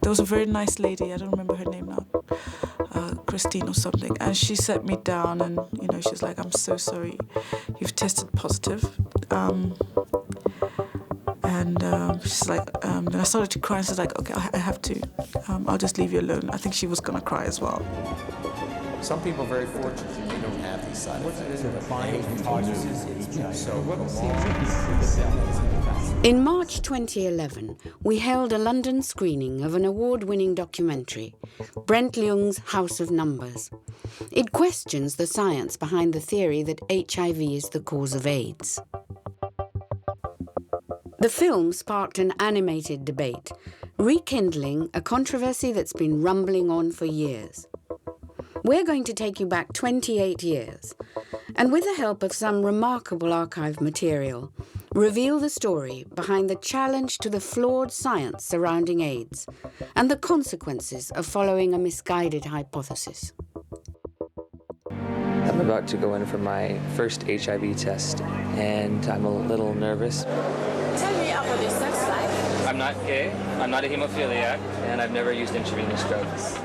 there was a very nice lady, I don't remember her name now, Christine or something, and she sat me down and, she's like, I'm so sorry, you've tested positive. She's like, then I started to cry and she's like, okay, I have to, I'll just leave you alone. I think she was gonna cry as well. Some people are very fortunate that they don't have these side effects. In March 2011, we held a London screening of an award-winning documentary, Brent Leung's House of Numbers. It questions the science behind the theory that HIV is the cause of AIDS. The film sparked an animated debate, rekindling a controversy that's been rumbling on for years. We're going to take you back 28 years, and with the help of some remarkable archive material, reveal the story behind the challenge to the flawed science surrounding AIDS and the consequences of following a misguided hypothesis. I'm about to go in for my first HIV test, and I'm a little nervous. Tell me about your sex life. I'm not gay, I'm not a hemophiliac, and I've never used intravenous drugs.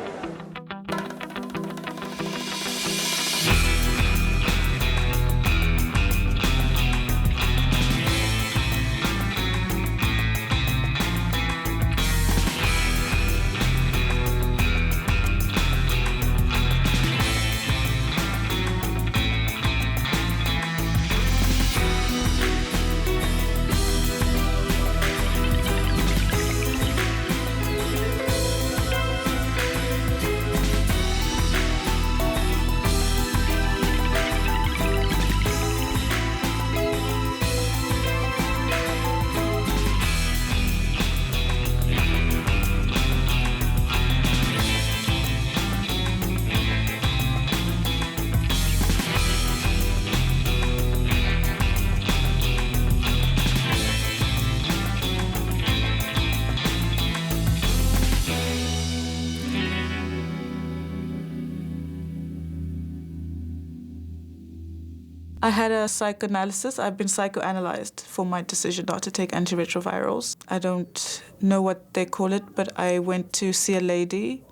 I had a psychoanalysis. I've been psychoanalyzed for my decision not to take antiretrovirals. I don't know what they call it, but I went to see a lady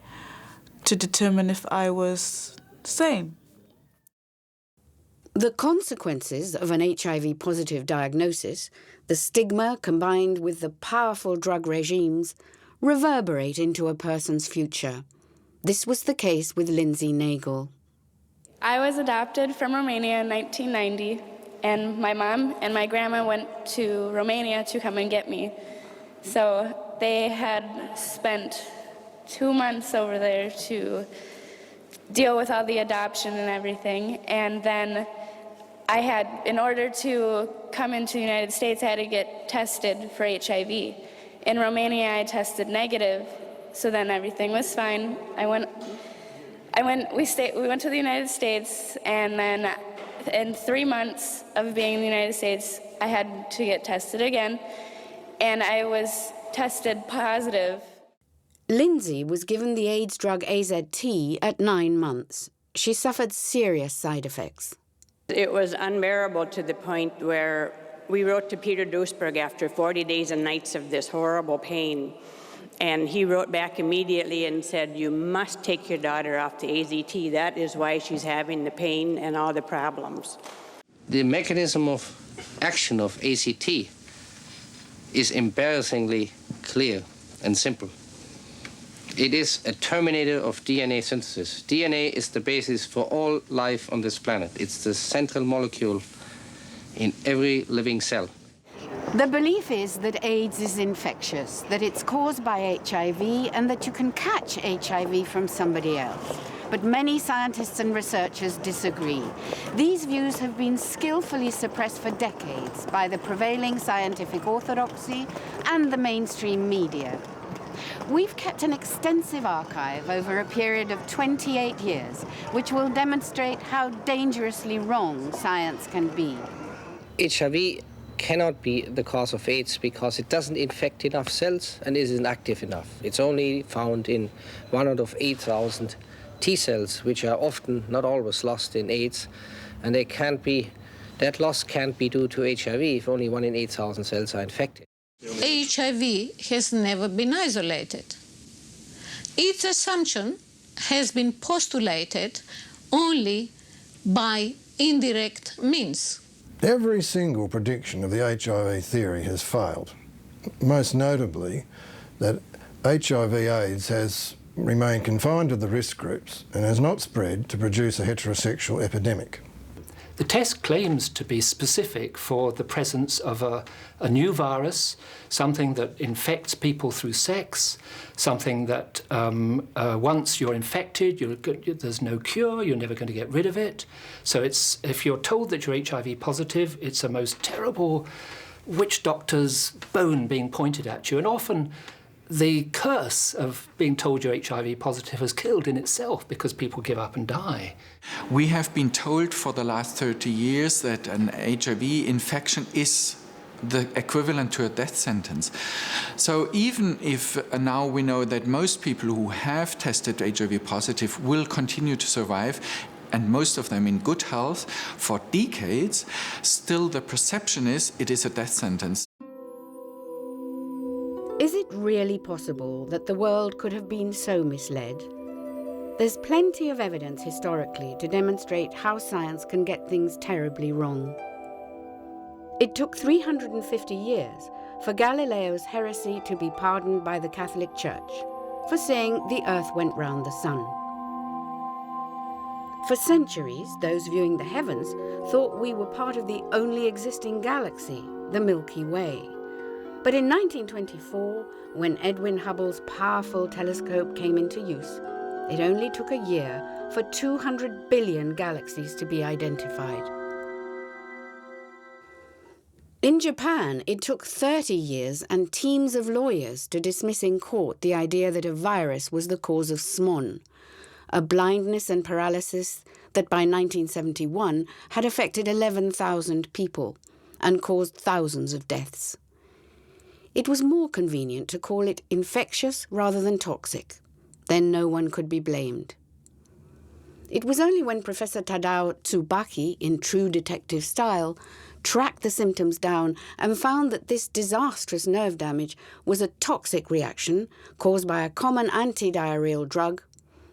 to determine if I was sane. The consequences of an HIV-positive diagnosis, the stigma combined with the powerful drug regimes, reverberate into a person's future. This was the case with Lindsay Nagel. I was adopted from Romania in 1990, and my mom and my grandma went to Romania to come and get me. So they had spent 2 months over there to deal with all the adoption and everything. And then in order to come into the United States, I had to get tested for HIV. In Romania, I tested negative, so then everything was fine. We went to the United States, and then in 3 months of being in the United States, I had to get tested again, and I was tested positive. Lindsay was given the AIDS drug AZT at 9 months. She suffered serious side effects. It was unbearable to the point where we wrote to Peter Duisberg after 40 days and nights of this horrible pain. And he wrote back immediately and said, you must take your daughter off the AZT. That is why she's having the pain and all the problems. The mechanism of action of AZT is embarrassingly clear and simple. It is a terminator of DNA synthesis. DNA is the basis for all life on this planet. It's the central molecule in every living cell. The belief is that AIDS is infectious, that it's caused by HIV, and that you can catch HIV from somebody else. But many scientists and researchers disagree. These views have been skillfully suppressed for decades by the prevailing scientific orthodoxy and the mainstream media. We've kept an extensive archive over a period of 28 years, which will demonstrate how dangerously wrong science can be. HIV cannot be the cause of AIDS because it doesn't infect enough cells and isn't active enough. It's only found in 1 out of 8,000 T cells, which are often, not always, lost in AIDS, and that loss can't be due to HIV if only 1 in 8,000 cells are infected. HIV has never been isolated. its assumption has been postulated only by indirect means. Every single prediction of the HIV theory has failed, most notably that HIV/AIDS has remained confined to the risk groups and has not spread to produce a heterosexual epidemic. The test claims to be specific for the presence of a new virus, something that infects people through sex, something that once you're infected, there's no cure, you're never going to get rid of it. So if you're told that you're HIV positive, it's a most terrible witch doctor's bone being pointed at you. And often the curse of being told you're HIV positive has killed in itself because people give up and die. We have been told for the last 30 years that an HIV infection is the equivalent to a death sentence. So even if now we know that most people who have tested HIV positive will continue to survive, and most of them in good health for decades, still the perception is it is a death sentence. Is it really possible that the world could have been so misled? There's plenty of evidence historically to demonstrate how science can get things terribly wrong. It took 350 years for Galileo's heresy to be pardoned by the Catholic Church for saying the Earth went round the sun. For centuries, those viewing the heavens thought we were part of the only existing galaxy, the Milky Way. But in 1924, when Edwin Hubble's powerful telescope came into use, it only took a year for 200 billion galaxies to be identified. In Japan, it took 30 years and teams of lawyers to dismiss in court the idea that a virus was the cause of SMON, a blindness and paralysis that by 1971 had affected 11,000 people and caused thousands of deaths. It was more convenient to call it infectious rather than toxic. Then no one could be blamed. It was only when Professor Tadao Tsubaki, in true detective style, tracked the symptoms down and found that this disastrous nerve damage was a toxic reaction caused by a common antidiarrheal drug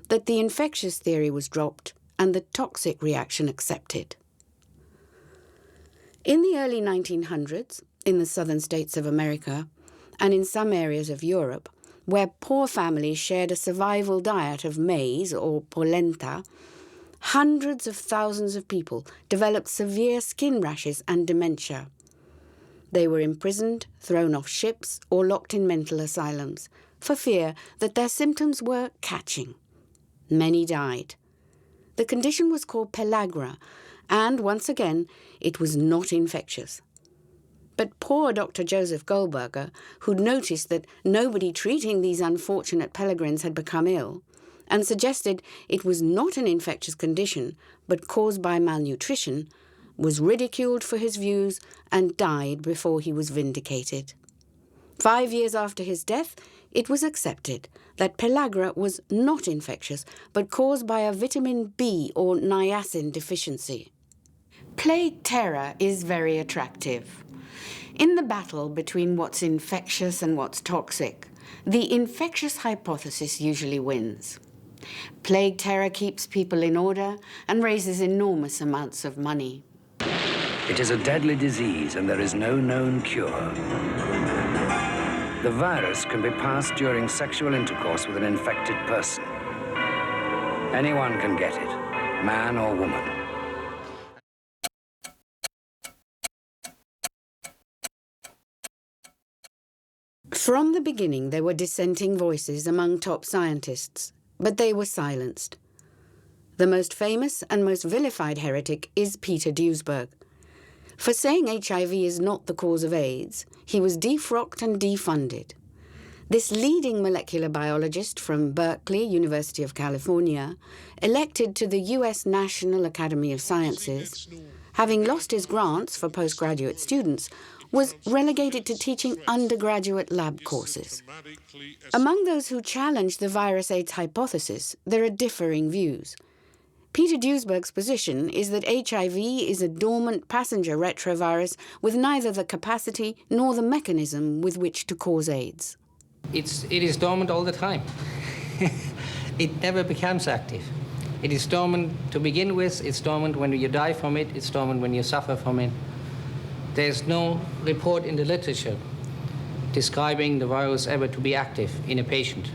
that the infectious theory was dropped and the toxic reaction accepted. In the early 1900s, in the southern states of America, and in some areas of Europe, where poor families shared a survival diet of maize or polenta, hundreds of thousands of people developed severe skin rashes and dementia. They were imprisoned, thrown off ships, or locked in mental asylums for fear that their symptoms were catching. Many died. The condition was called pellagra, and once again, it was not infectious. But poor Dr. Joseph Goldberger, who'd noticed that nobody treating these unfortunate peregrines had become ill, and suggested it was not an infectious condition, but caused by malnutrition, was ridiculed for his views and died before he was vindicated. 5 years after his death, it was accepted that pellagra was not infectious, but caused by a vitamin B or niacin deficiency. Plague terror is very attractive. In the battle between what's infectious and what's toxic, the infectious hypothesis usually wins. Plague terror keeps people in order and raises enormous amounts of money. It is a deadly disease and there is no known cure. The virus can be passed during sexual intercourse with an infected person. Anyone can get it, man or woman. From the beginning, there were dissenting voices among top scientists, but they were silenced. The most famous and most vilified heretic is Peter Duesberg. For saying HIV is not the cause of AIDS, he was defrocked and defunded. This leading molecular biologist from Berkeley, University of California, elected to the US National Academy of Sciences, having lost his grants for postgraduate students, was relegated to teaching undergraduate lab courses. Among those who challenged the virus AIDS hypothesis, there are differing views. Peter Duesberg's position is that HIV is a dormant passenger retrovirus with neither the capacity nor the mechanism with which to cause AIDS. It is dormant all the time. it never becomes active. It is dormant to begin with, it's dormant when you die from it, it's dormant when you suffer from it. There's no report in the literature describing the virus ever to be active in a patient,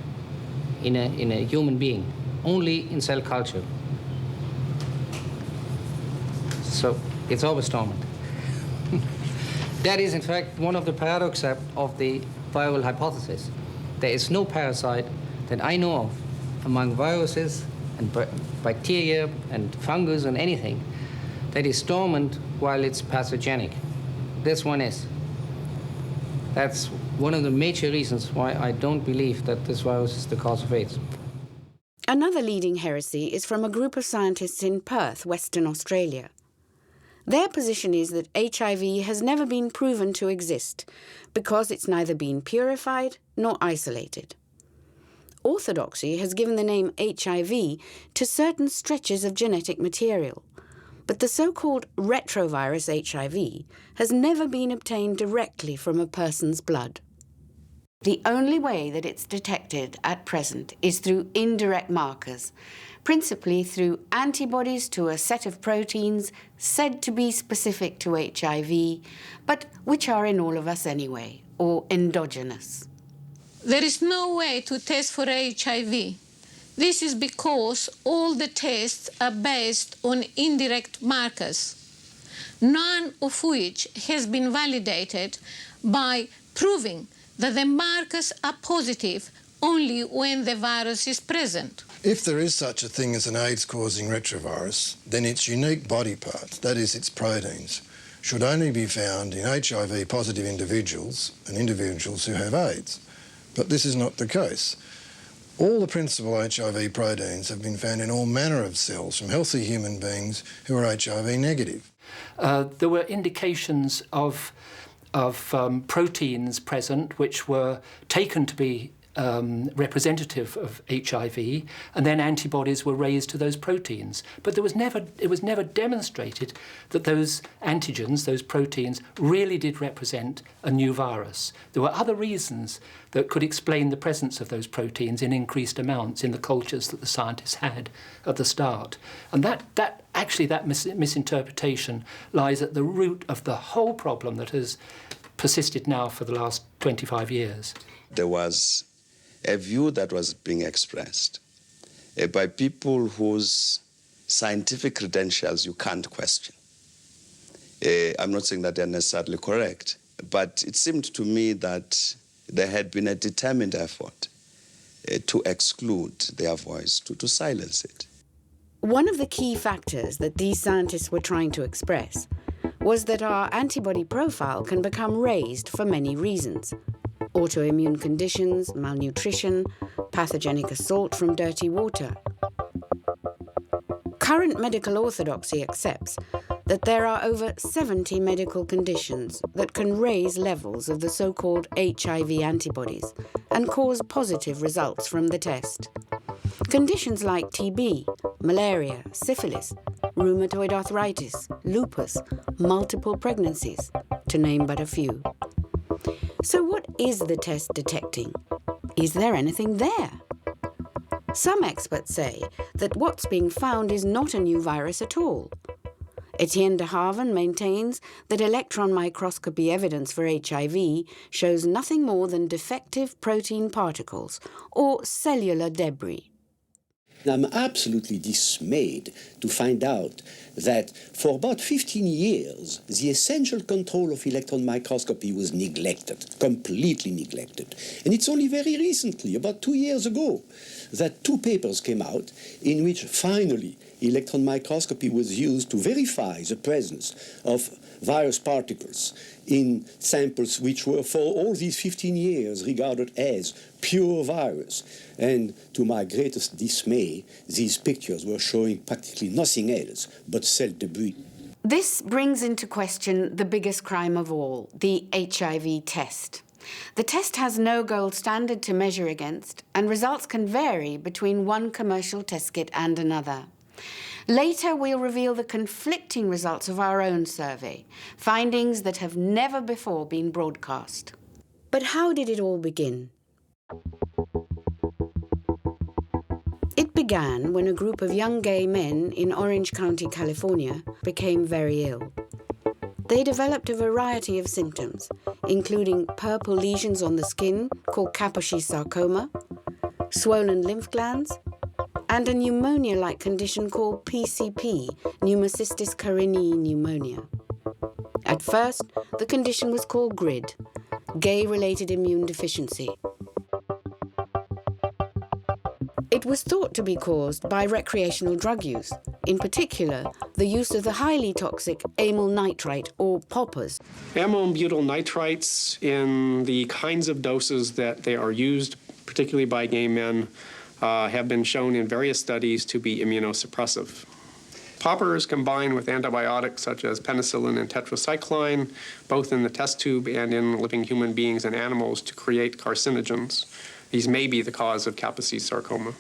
in a human being, only in cell culture. So it's always dormant. That is, in fact, one of the paradoxes of the viral hypothesis. There is no parasite that I know of among viruses and bacteria and fungus and anything that is dormant while it's pathogenic. This one is. That's one of the major reasons why I don't believe that this virus is the cause of AIDS. Another leading heresy is from a group of scientists in Perth, Western Australia. Their position is that HIV has never been proven to exist because it's neither been purified nor isolated. Orthodoxy has given the name HIV to certain stretches of genetic material, but the so-called retrovirus HIV has never been obtained directly from a person's blood. The only way that it's detected at present is through indirect markers, principally through antibodies to a set of proteins said to be specific to HIV, but which are in all of us anyway, or endogenous. There is no way to test for HIV. This is because all the tests are based on indirect markers, none of which has been validated by proving that the markers are positive only when the virus is present. If there is such a thing as an AIDS-causing retrovirus, then its unique body parts, that is, its proteins, should only be found in HIV-positive individuals and individuals who have AIDS. But this is not the case. All the principal HIV proteins have been found in all manner of cells from healthy human beings who are HIV negative. There were indications of proteins present which were taken to be representative of HIV, and then antibodies were raised to those proteins. But it was never demonstrated that those antigens, those proteins, really did represent a new virus. There were other reasons that could explain the presence of those proteins in increased amounts in the cultures that the scientists had at the start. And that misinterpretation lies at the root of the whole problem that has persisted now for the last 25 years. There was a view that was being expressed by people whose scientific credentials you can't question. I'm not saying that they're necessarily correct, but it seemed to me that there had been a determined effort to exclude their voice, to silence it. One of the key factors that these scientists were trying to express was that our antibody profile can become raised for many reasons. Autoimmune conditions, malnutrition, pathogenic assault from dirty water. Current medical orthodoxy accepts that there are over 70 medical conditions that can raise levels of the so-called HIV antibodies and cause positive results from the test. Conditions like TB, malaria, syphilis, rheumatoid arthritis, lupus, multiple pregnancies, to name but a few. So what is the test detecting? Is there anything there? Some experts say that what's being found is not a new virus at all. Etienne de Haven maintains that electron microscopy evidence for HIV shows nothing more than defective protein particles or cellular debris. I'm absolutely dismayed to find out that for about 15 years, the essential control of electron microscopy was neglected, completely neglected. And it's only very recently, about 2 years ago, that 2 papers came out in which finally electron microscopy was used to verify the presence of virus particles in samples which were for all these 15 years regarded as pure virus. And to my greatest dismay, these pictures were showing practically nothing else but cell debris. This brings into question the biggest crime of all, the HIV test. The test has no gold standard to measure against, and results can vary between one commercial test kit and another. Later, we'll reveal the conflicting results of our own survey, findings that have never before been broadcast. But how did it all begin? began when a group of young gay men in Orange County, California, became very ill. They developed a variety of symptoms, including purple lesions on the skin called Kaposi sarcoma, swollen lymph glands, and a pneumonia-like condition called PCP, pneumocystis carinii pneumonia. At first, the condition was called GRID, gay-related immune deficiency. It was thought to be caused by recreational drug use, in particular, the use of the highly toxic amyl nitrite, or poppers. Amyl and butyl nitrites, in the kinds of doses that they are used, particularly by gay men, have been shown in various studies to be immunosuppressive. Poppers combined with antibiotics such as penicillin and tetracycline, both in the test tube and in living human beings and animals, to create carcinogens. These may be the cause of Kaposi sarcoma.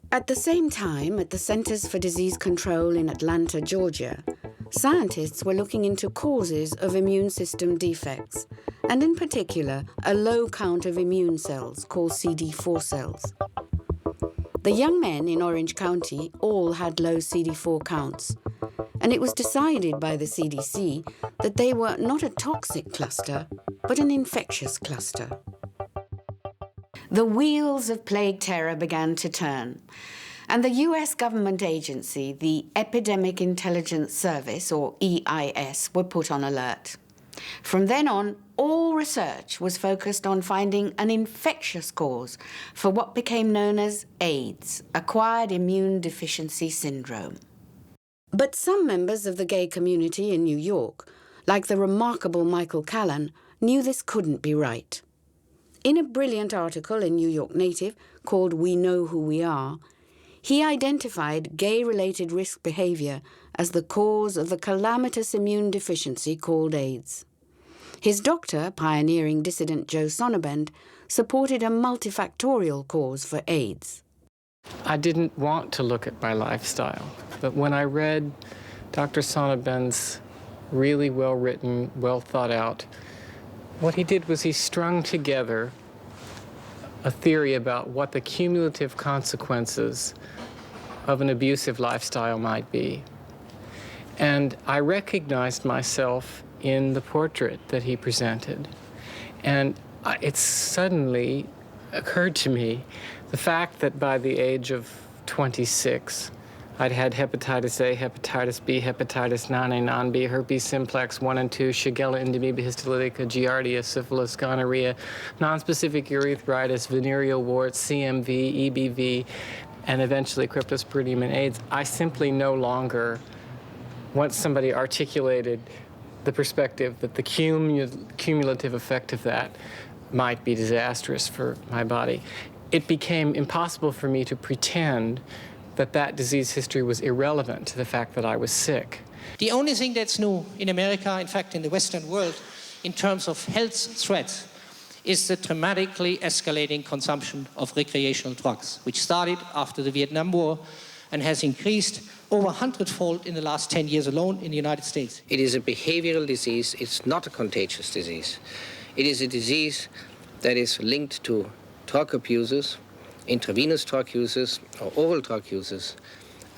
At the same time, at the Centers for Disease Control in Atlanta, Georgia, scientists were looking into causes of immune system defects, and in particular, a low count of immune cells called CD4 cells. The young men in Orange County all had low CD4 counts, and it was decided by the CDC that they were not a toxic cluster, but an infectious cluster. The wheels of plague terror began to turn, and the US government agency, the Epidemic Intelligence Service, or EIS, were put on alert. From then on, all research was focused on finding an infectious cause for what became known as AIDS, Acquired Immune Deficiency Syndrome. But some members of the gay community in New York, like the remarkable Michael Callan, knew this couldn't be right. In a brilliant article in New York Native called We Know Who We Are, he identified gay-related risk behavior as the cause of the calamitous immune deficiency called AIDS. His doctor, pioneering dissident Joe Sonnabend, supported a multifactorial cause for AIDS. I didn't want to look at my lifestyle, but when I read Dr. Sonnabend's really well-written, well-thought-out, what he did was he strung together a theory about what the cumulative consequences of an abusive lifestyle might be. And I recognized myself in the portrait that he presented. And it suddenly occurred to me the fact that by the age of 26, I'd had hepatitis A, hepatitis B, hepatitis non-A, non-B, herpes simplex 1 and 2, Shigella, Endemia, histolytica, Giardia, syphilis, gonorrhea, nonspecific urethritis, venereal warts, CMV, EBV, and eventually cryptosporidium and AIDS. I simply no longer, once somebody articulated the perspective that the cumulative effect of that might be disastrous for my body, it became impossible for me to pretend that that disease history was irrelevant to the fact that I was sick. The only thing that's new in America, in fact in the Western world, in terms of health threats, is the dramatically escalating consumption of recreational drugs, which started after the Vietnam War and has increased over 100-fold in the last 10 years alone in the United States. It is a behavioral disease. It's not a contagious disease. It is a disease that is linked to drug abusers, intravenous drug users or oral drug users,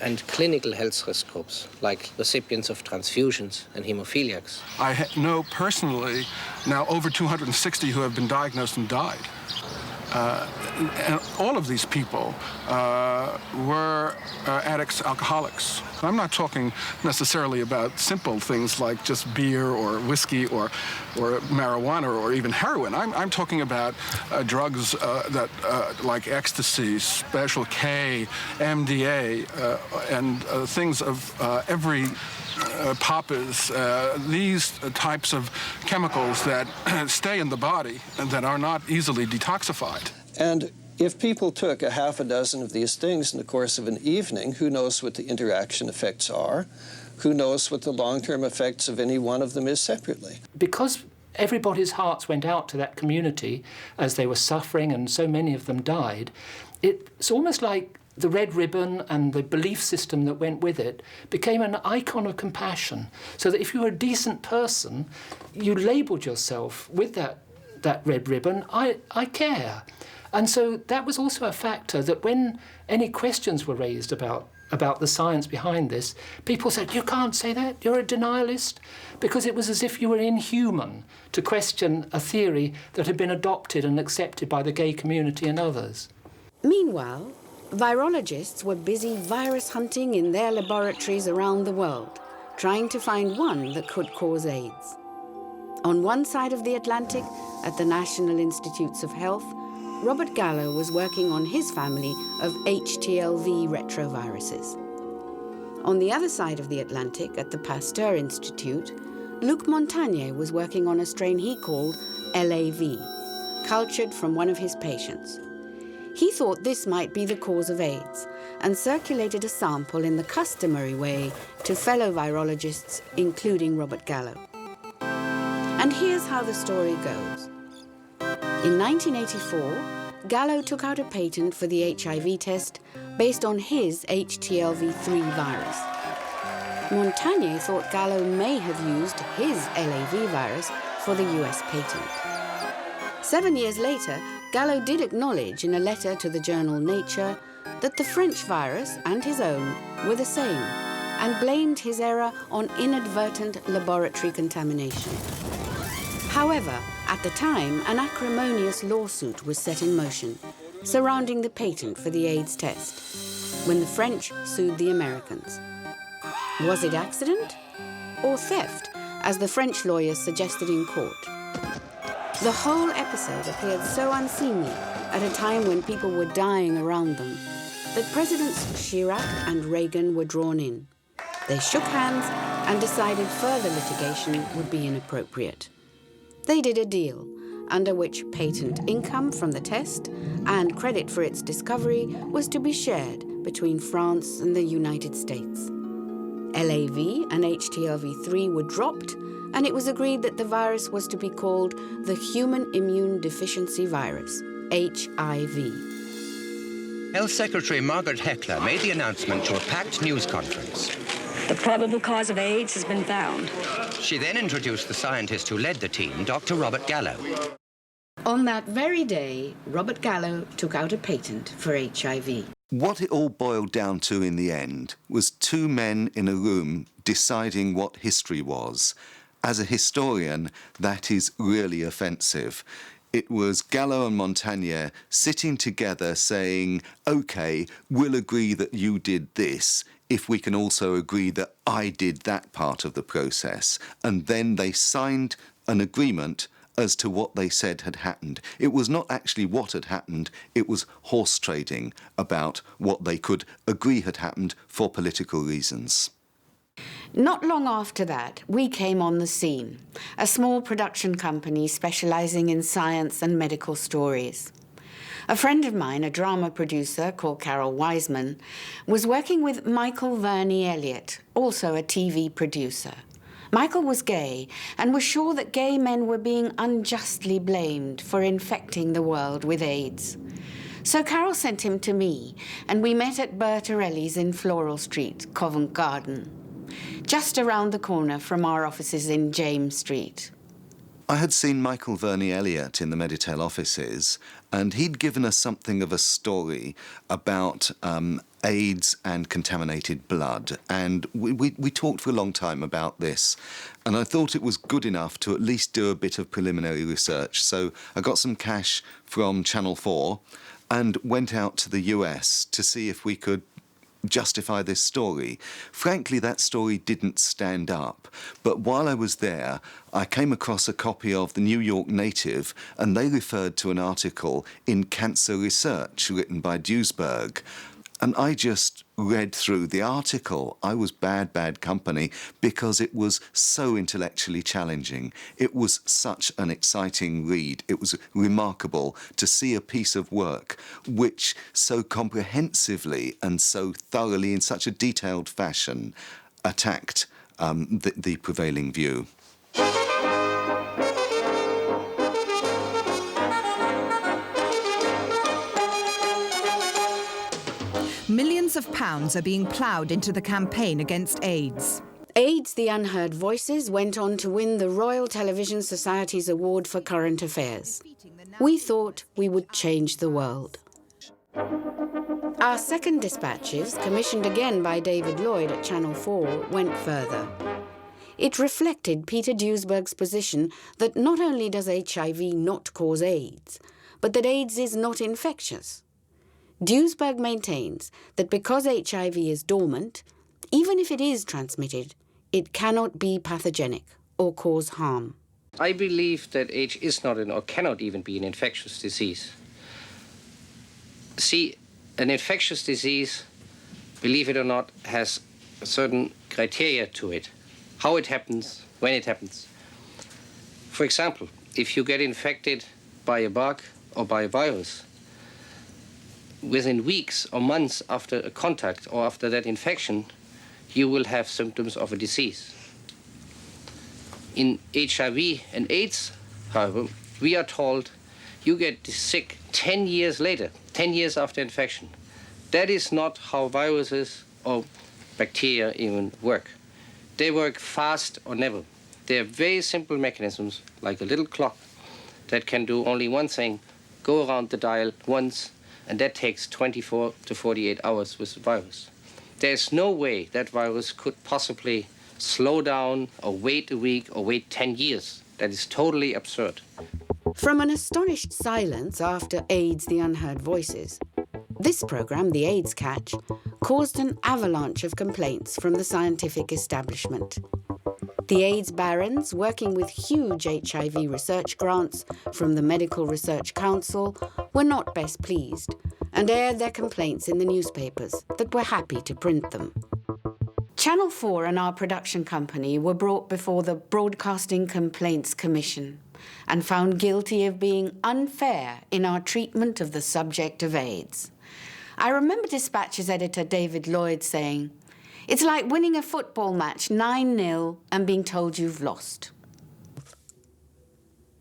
and clinical health risk groups, like recipients of transfusions and hemophiliacs. I know personally now over 260 who have been diagnosed and died. And all of these people were addicts, alcoholics. I'm not talking necessarily about simple things like just beer or whiskey or marijuana or even heroin. I'm talking about drugs like ecstasy, Special K, MDA, and things of every poppers, these types of chemicals that stay in the body and that are not easily detoxified. And if people took a half a dozen of these things in the course of an evening, who knows what the interaction effects are? Who knows what the long-term effects of any one of them is separately? Because everybody's hearts went out to that community as they were suffering and so many of them died, it's almost like the red ribbon and the belief system that went with it became an icon of compassion. So that if you were a decent person, you labelled yourself with that that red ribbon, I care. And so that was also a factor that when any questions were raised about the science behind this, people said, you can't say that, you're a denialist, because it was as if you were inhuman to question a theory that had been adopted and accepted by the gay community and others. Meanwhile, virologists were busy virus hunting in their laboratories around the world, trying to find one that could cause AIDS. On one side of the Atlantic, at the National Institutes of Health, Robert Gallo was working on his family of HTLV retroviruses. On the other side of the Atlantic, at the Pasteur Institute, Luc Montagnier was working on a strain he called LAV, cultured from one of his patients. He thought this might be the cause of AIDS and circulated a sample in the customary way to fellow virologists, including Robert Gallo. And here's how the story goes. In 1984, Gallo took out a patent for the HIV test based on his HTLV3 virus. Montagnier thought Gallo may have used his LAV virus for the US patent. 7 years later, Gallo did acknowledge in a letter to the journal Nature that the French virus and his own were the same and blamed his error on inadvertent laboratory contamination. However, at the time, an acrimonious lawsuit was set in motion surrounding the patent for the AIDS test when the French sued the Americans. Was it accident or theft, as the French lawyers suggested in court? The whole episode appeared so unseemly at a time when people were dying around them that Presidents Chirac and Reagan were drawn in. They shook hands and decided further litigation would be inappropriate. They did a deal under which patent income from the test and credit for its discovery was to be shared between France and the United States. LAV and HTLV3 were dropped, and it was agreed that the virus was to be called the Human Immune Deficiency Virus, HIV. Health Secretary Margaret Heckler made the announcement to a packed news conference. The probable cause of AIDS has been found. She then introduced the scientist who led the team, Dr. Robert Gallo. On that very day, Robert Gallo took out a patent for HIV. What it all boiled down to in the end was two men in a room deciding what history was. As a historian, that is really offensive. It was Gallo and Montagnier sitting together saying, OK, we'll agree that you did this if we can also agree that I did that part of the process. And then they signed an agreement as to what they said had happened. It was not actually what had happened, it was horse trading about what they could agree had happened for political reasons. Not long after that, we came on the scene, a small production company specializing in science and medical stories. A friend of mine, a drama producer called Carol Wiseman, was working with Michael Verney Elliott, also a TV producer. Michael was gay and was sure that gay men were being unjustly blamed for infecting the world with AIDS. So Carol sent him to me, and we met at Bertarelli's in Floral Street, Covent Garden, just around the corner from our offices in James Street. I had seen Michael Verney Elliott in the Meditel offices, and he'd given us something of a story about AIDS and contaminated blood. And we talked for a long time about this, and I thought it was good enough to at least do a bit of preliminary research. So I got some cash from Channel 4 and went out to the US to see if we could justify this story. Frankly, that story didn't stand up. But while I was there, I came across a copy of the New York Native, and they referred to an article in Cancer Research written by Duisberg. And I just read through the article. I was bad company because it was so intellectually challenging. It was such an exciting read. It was remarkable to see a piece of work which so comprehensively and so thoroughly, in such a detailed fashion, attacked the prevailing view. Millions of pounds are being ploughed into the campaign against AIDS. AIDS the Unheard Voices went on to win the Royal Television Society's Award for Current Affairs. We thought we would change the world. Our second dispatches, commissioned again by David Lloyd at Channel 4, went further. It reflected Peter Duesberg's position that not only does HIV not cause AIDS, but that AIDS is not infectious. Duesberg maintains that because HIV is dormant, even if it is transmitted, it cannot be pathogenic or cause harm. I believe that AIDS is not or cannot even be an infectious disease. See, an infectious disease, believe it or not, has certain criteria to it. How it happens, when it happens. For example, if you get infected by a bug or by a virus, within weeks or months after a contact or after that infection, you will have symptoms of a disease. In HIV and AIDS, however, we are told you get sick 10 years later, 10 years after infection. That is not how viruses or bacteria even work. They work fast or never. They are very simple mechanisms, like a little clock, that can do only one thing, go around the dial once, and that takes 24 to 48 hours with the virus. There's no way that virus could possibly slow down or wait a week or wait 10 years. That is totally absurd. From an astonished silence after AIDS the Unheard Voices, this program, The AIDS Catch, caused an avalanche of complaints from the scientific establishment. The AIDS barons, working with huge HIV research grants from the Medical Research Council, were not best pleased and aired their complaints in the newspapers that were happy to print them. Channel 4 and our production company were brought before the Broadcasting Complaints Commission and found guilty of being unfair in our treatment of the subject of AIDS. I remember Dispatch's editor David Lloyd saying, "It's like winning a football match 9-0 and being told you've lost."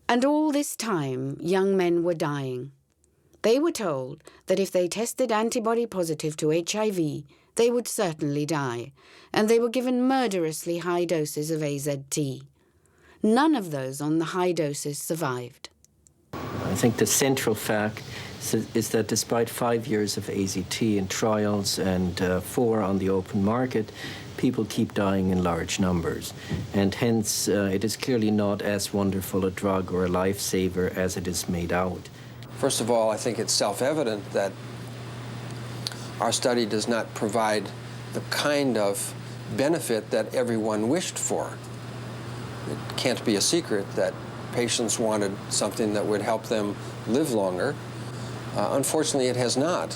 And all this time, young men were dying. They were told that if they tested antibody positive to HIV, they would certainly die, and they were given murderously high doses of AZT. None of those on the high doses survived. I think the central fact is that despite 5 years of AZT in trials and 4 on the open market, people keep dying in large numbers. And hence, it is clearly not as wonderful a drug or a lifesaver as it is made out. First of all, I think it's self-evident that our study does not provide the kind of benefit that everyone wished for. It can't be a secret that patients wanted something that would help them live longer. Unfortunately, it has not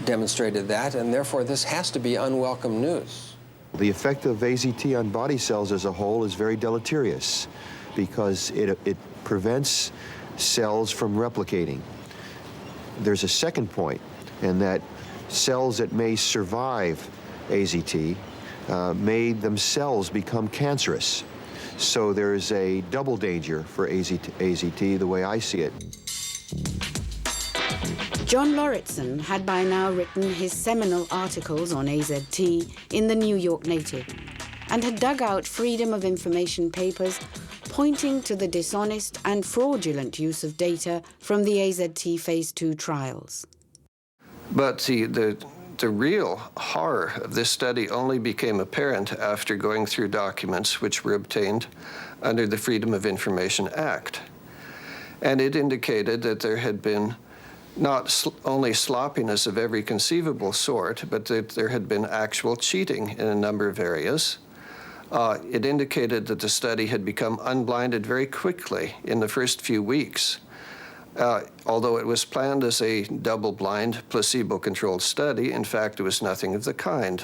demonstrated that, and therefore this has to be unwelcome news. The effect of AZT on body cells as a whole is very deleterious because it prevents cells from replicating. There's a second point, in that cells that may survive AZT may themselves become cancerous. So there's a double danger for AZT, the way I see it. John Lauritsen had by now written his seminal articles on AZT in the New York Native and had dug out Freedom of Information papers pointing to the dishonest and fraudulent use of data from the AZT Phase 2 trials. But the real horror of this study only became apparent after going through documents which were obtained under the Freedom of Information Act. And it indicated that there had been not only sloppiness of every conceivable sort, but that there had been actual cheating in a number of areas. It indicated that the study had become unblinded very quickly in the first few weeks. Although it was planned as a double-blind, placebo-controlled study, in fact, it was nothing of the kind.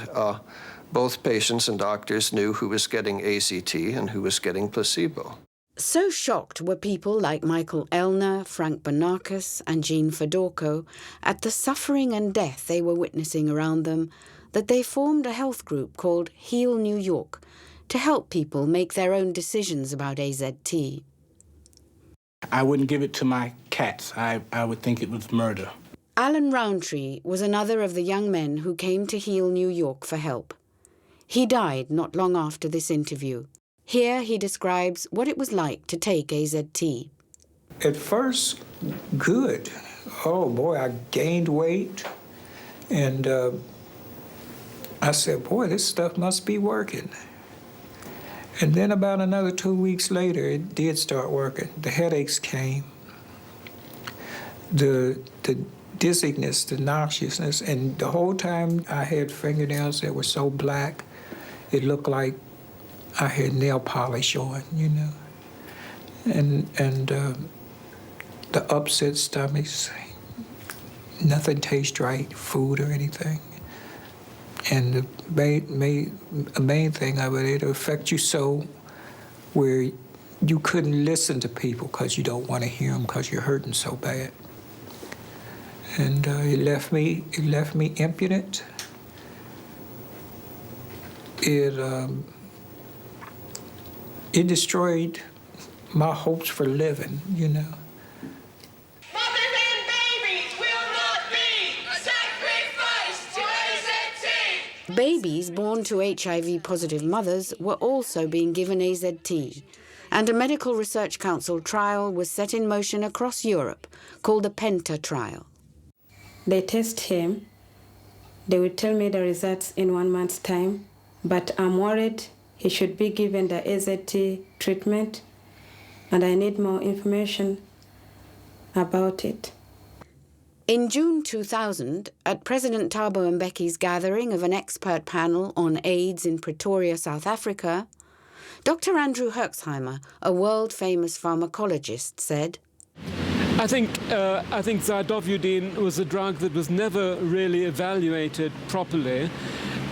Both patients and doctors knew who was getting AZT and who was getting placebo. So shocked were people like Michael Elner, Frank Bonakis, and Jean Fedorko at the suffering and death they were witnessing around them that they formed a health group called Heal New York to help people make their own decisions about AZT. I wouldn't give it to my cats. I would think it was murder. Alan Roundtree was another of the young men who came to Heal New York for help. He died not long after this interview. Here he describes what it was like to take AZT. At first, good. Oh boy, I gained weight. And I said, boy, this stuff must be working. And then about another 2 weeks later, it did start working. The headaches came, the dizziness, the nauseousness, and the whole time I had fingernails that were so black, it looked like I had nail polish on, you know. And the upset stomachs, nothing tastes right, food or anything. And the main thing of it, it'll affect you so where you couldn't listen to people because you don't want to hear them because you're hurting so bad. And it left me impudent. It destroyed my hopes for living, you know. Babies born to HIV-positive mothers were also being given AZT, and a medical research council trial was set in motion across Europe called the PENTA trial. They test him. They will tell me the results in 1 month's time, but I'm worried he should be given the AZT treatment, and I need more information about it. In June 2000, at President Thabo Mbeki's gathering of an expert panel on AIDS in Pretoria, South Africa, Dr. Andrew Herxheimer, a world-famous pharmacologist, said, I think zidovudine was a drug that was never really evaluated properly,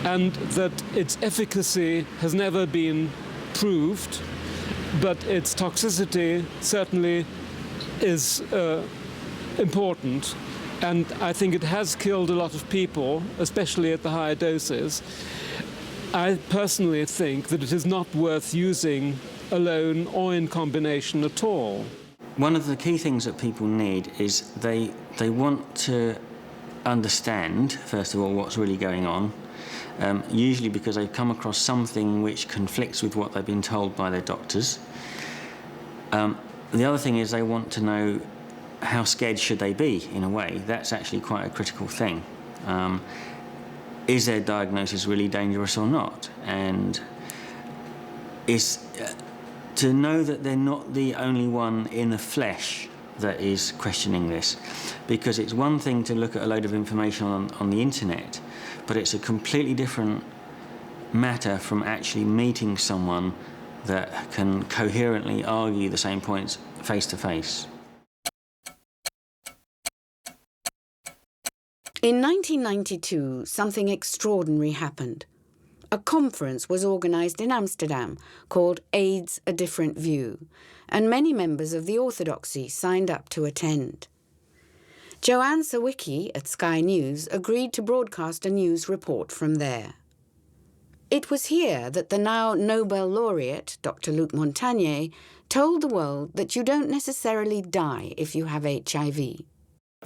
and that its efficacy has never been proved, but its toxicity certainly is important. And I think it has killed a lot of people, especially at the higher doses. I personally think that it is not worth using alone or in combination at all. One of the key things that people need is they want to understand, first of all, what's really going on, usually because they've come across something which conflicts with what they've been told by their doctors. The other thing is they want to know how scared should they be, in a way. That's actually quite a critical thing. Is their diagnosis really dangerous or not? And is to know that they're not the only one in the flesh that is questioning this. Because it's one thing to look at a load of information on the internet, but it's a completely different matter from actually meeting someone that can coherently argue the same points face to face. In 1992, something extraordinary happened. A conference was organised in Amsterdam called AIDS: A Different View, and many members of the orthodoxy signed up to attend. Joanne Sawicki at Sky News agreed to broadcast a news report from there. It was here that the now Nobel laureate, Dr. Luc Montagnier, told the world that you don't necessarily die if you have HIV.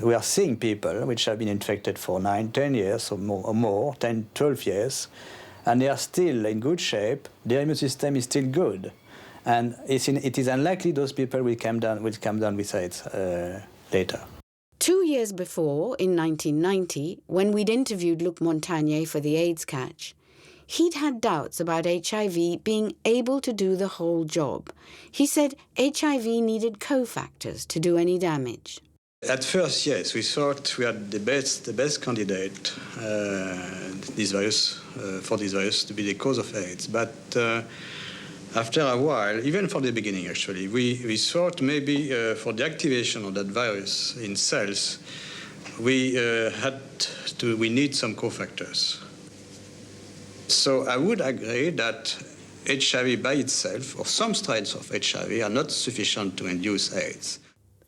We are seeing people which have been infected for 9, 10 years or more, 10, 12 years, and they are still in good shape. Their immune system is still good. And it is unlikely those people will come down with AIDS later. 2 years before, in 1990, when we'd interviewed Luc Montagnier for the AIDS Catch, he'd had doubts about HIV being able to do the whole job. He said HIV needed cofactors to do any damage. At first, yes, we thought we had the best candidate for this virus to be the cause of AIDS. But after a while, even from the beginning, actually, we thought maybe for the activation of that virus in cells, we need some cofactors. So I would agree that HIV by itself, or some strains of HIV, are not sufficient to induce AIDS.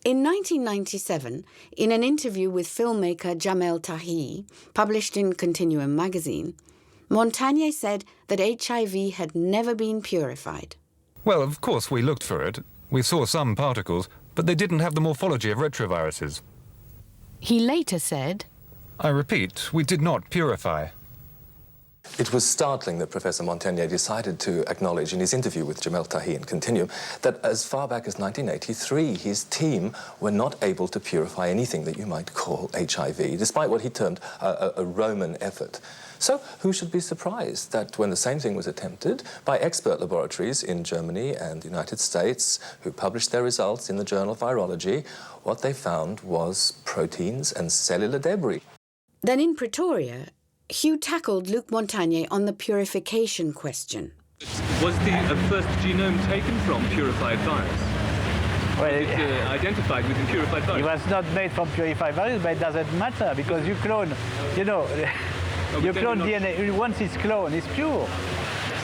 In 1997, in an interview with filmmaker Jamel Tahi, published in Continuum magazine, Montagnier said that HIV had never been purified. Well, of course we looked for it. We saw some particles, but they didn't have the morphology of retroviruses. He later said, I repeat, we did not purify. It was startling that Professor Montagnier decided to acknowledge in his interview with Jamel Tahi in Continuum that as far back as 1983, his team were not able to purify anything that you might call HIV, despite what he termed a Roman effort. So who should be surprised that when the same thing was attempted by expert laboratories in Germany and the United States, who published their results in the journal Virology, what they found was proteins and cellular debris. Then in Pretoria, Hugh tackled Luc Montagnier on the purification question. Was the first genome taken from purified virus? Well, identified with the purified virus? It was not made from purified virus, but it doesn't matter because you clone, you know, you clone DNA. Once it's cloned, it's pure.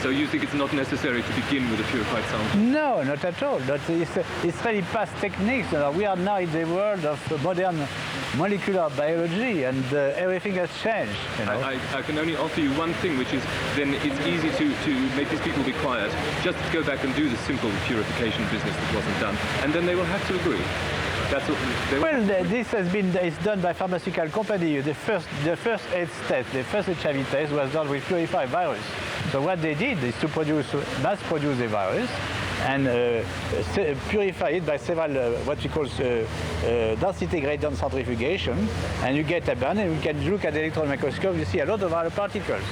So you think it's not necessary to begin with a purified sample? No, not at all. It's really past techniques. We are now in the world of modern molecular biology, and everything has changed. You know? I can only offer you one thing, which is then it's easy to make these people be quiet. Just go back and do the simple purification business that wasn't done, and then they will have to agree. That's what this has been done by pharmaceutical company. The first AIDS test, the first HIV test was done with purified virus. So what they did is to mass produce a virus and purify it by several what we call density gradient centrifugation, and you get a band, and you can look at the electron microscope, you see a lot of viral particles.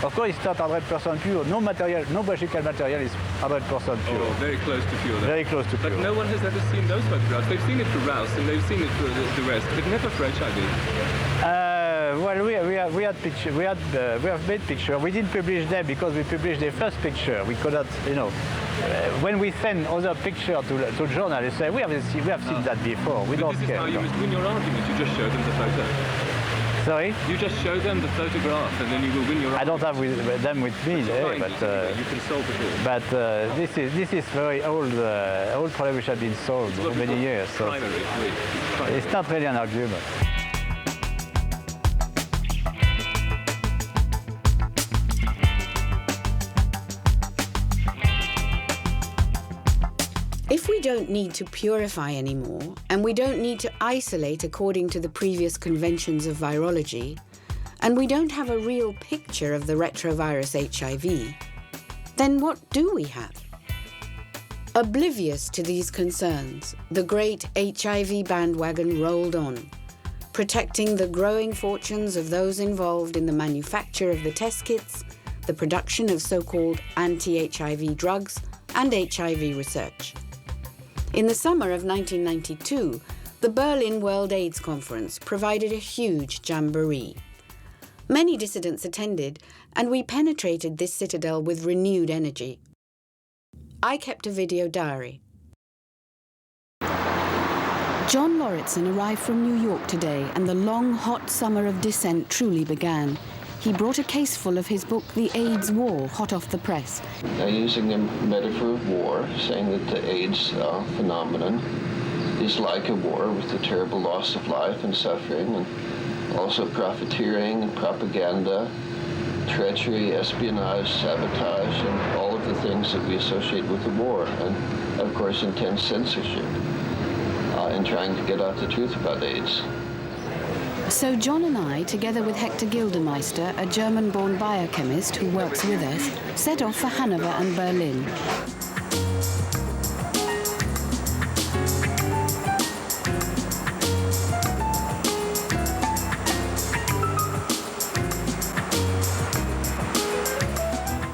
Of course, it's not 100% pure. No material, no biological material is 100% pure. Oh, very close to pure. Very close to pure. But no one has ever seen those photographs. They've seen it for Rouse and they've seen it for the rest, but never for HIV. Well, we have made pictures. We didn't publish them because we published the first picture. We could not, you know. When we send other pictures to journalists, say we have seen that before. We don't care. This is how you must win your argument. You just show them the photo. Sorry? You just show them the photograph, and then you will win your argument. I don't have them with me, but you can solve it all. But this is very old problem which has been solved for many years. So it's not really an argument. If we don't need to purify anymore, and we don't need to isolate according to the previous conventions of virology, and we don't have a real picture of the retrovirus HIV, then what do we have? Oblivious to these concerns, the great HIV bandwagon rolled on, protecting the growing fortunes of those involved in the manufacture of the test kits, the production of so-called anti-HIV drugs, and HIV research. In the summer of 1992, the Berlin World AIDS Conference provided a huge jamboree. Many dissidents attended, and we penetrated this citadel with renewed energy. I kept a video diary. John Lauritsen arrived from New York today, and the long, hot summer of dissent truly began. He brought a case full of his book, The AIDS War, hot off the press. Now, using the metaphor of war, saying that the AIDS phenomenon is like a war with the terrible loss of life and suffering, and also profiteering and propaganda, treachery, espionage, sabotage, and all of the things that we associate with the war, and of course intense censorship in trying to get out the truth about AIDS. So John and I, together with Hector Gildemeister, a German-born biochemist who works with us, set off for Hanover and Berlin.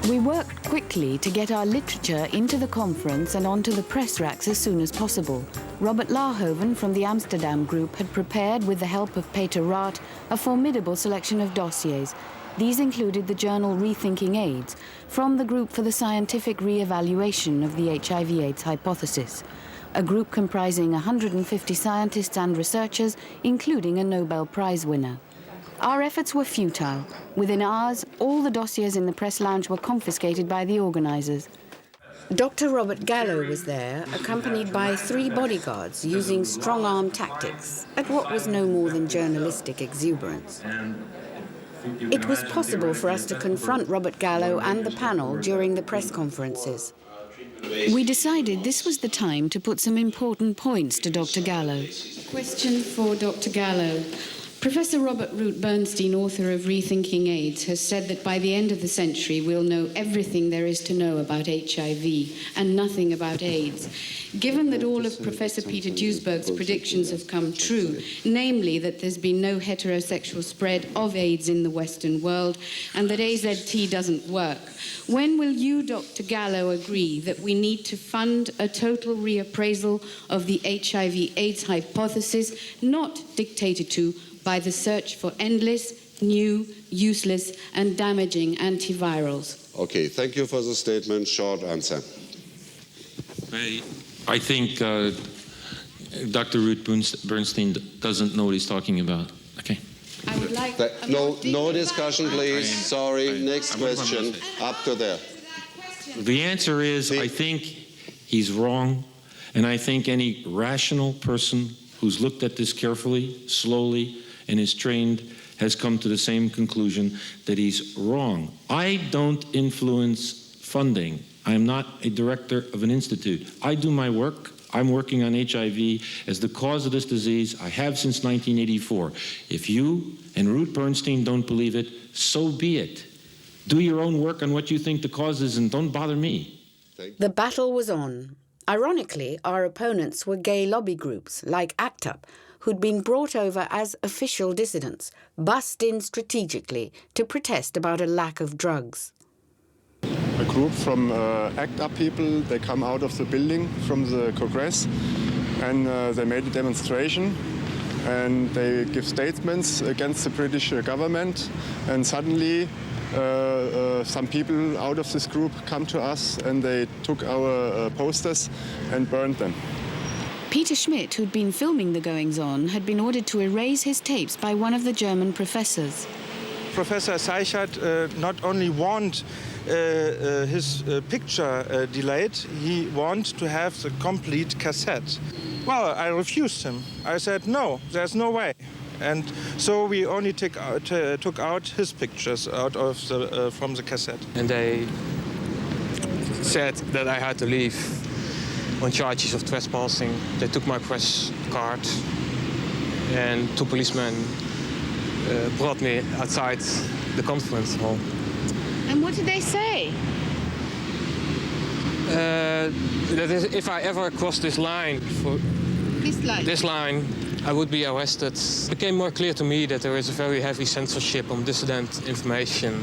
We worked quickly to get our literature into the conference and onto the press racks as soon as possible. Robert Laarhoven from the Amsterdam group had prepared, with the help of Peter Rath, a formidable selection of dossiers. These included the journal Rethinking AIDS, from the Group for the Scientific Re-Evaluation of the HIV/AIDS Hypothesis, a group comprising 150 scientists and researchers, including a Nobel Prize winner. Our efforts were futile. Within hours, all the dossiers in the press lounge were confiscated by the organisers. Dr. Robert Gallo was there, accompanied by 3 bodyguards, using strong-arm tactics at what was no more than journalistic exuberance. It was possible for us to confront Robert Gallo and the panel during the press conferences. We decided this was the time to put some important points to Dr. Gallo. Question for Dr. Gallo. Professor Robert Root Bernstein, author of Rethinking AIDS, has said that by the end of the century we'll know everything there is to know about HIV and nothing about AIDS. Given that all of Professor Peter Duesberg's predictions have come true, namely that there's been no heterosexual spread of AIDS in the Western world and that AZT doesn't work, when will you, Dr. Gallo, agree that we need to fund a total reappraisal of the HIV/AIDS hypothesis, not dictated to by the search for endless, new, useless and damaging antivirals? Okay, thank you for the statement. Short answer. I think Dr. Ruth Bernstein doesn't know what he's talking about. Okay. I would like no discussion, please. Sorry. Next question. Up to there. The answer is I think he's wrong, and I think any rational person who's looked at this carefully, slowly, and is trained has come to the same conclusion that he's wrong. I don't influence funding. I'm not a director of an institute. I do my work. I'm working on HIV as the cause of this disease. I have since 1984. If you and Ruth Bernstein don't believe it, so be it. Do your own work on what you think the cause is and don't bother me. The battle was on. Ironically, our opponents were gay lobby groups like ACT UP, who'd been brought over as official dissidents, bussed in strategically to protest about a lack of drugs. A group from ACT UP people, they come out of the building from the Congress and they made a demonstration and they give statements against the British government, and suddenly some people out of this group come to us and they took our posters and burned them. Peter Schmidt, who'd been filming the goings-on, had been ordered to erase his tapes by one of the German professors. Professor Seichert not only want his picture delayed, he wanted to have the complete cassette. Well, I refused him. I said, no, there's no way. And so we only took out his pictures out of from the cassette. And they said that I had to leave on charges of trespassing. They took my press card and two policemen brought me outside the conference hall. And what did they say? That if I ever crossed this line, this line, I would be arrested. It became more clear to me that there is a very heavy censorship on dissident information,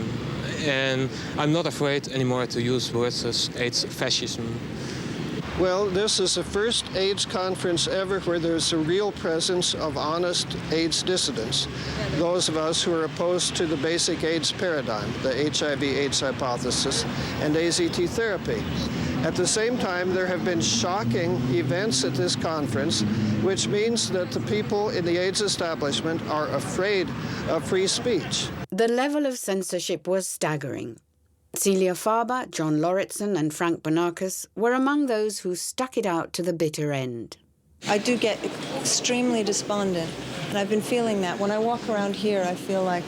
and I'm not afraid anymore to use words as AIDS fascism. Well, this is the first AIDS conference ever where there's a real presence of honest AIDS dissidents, those of us who are opposed to the basic AIDS paradigm, the HIV/AIDS hypothesis, and AZT therapy. At the same time, there have been shocking events at this conference, which means that the people in the AIDS establishment are afraid of free speech. The level of censorship was staggering. Celia Farber, John Lauritsen and Frank Bonakis were among those who stuck it out to the bitter end. I do get extremely despondent, and I've been feeling that. When I walk around here, I feel like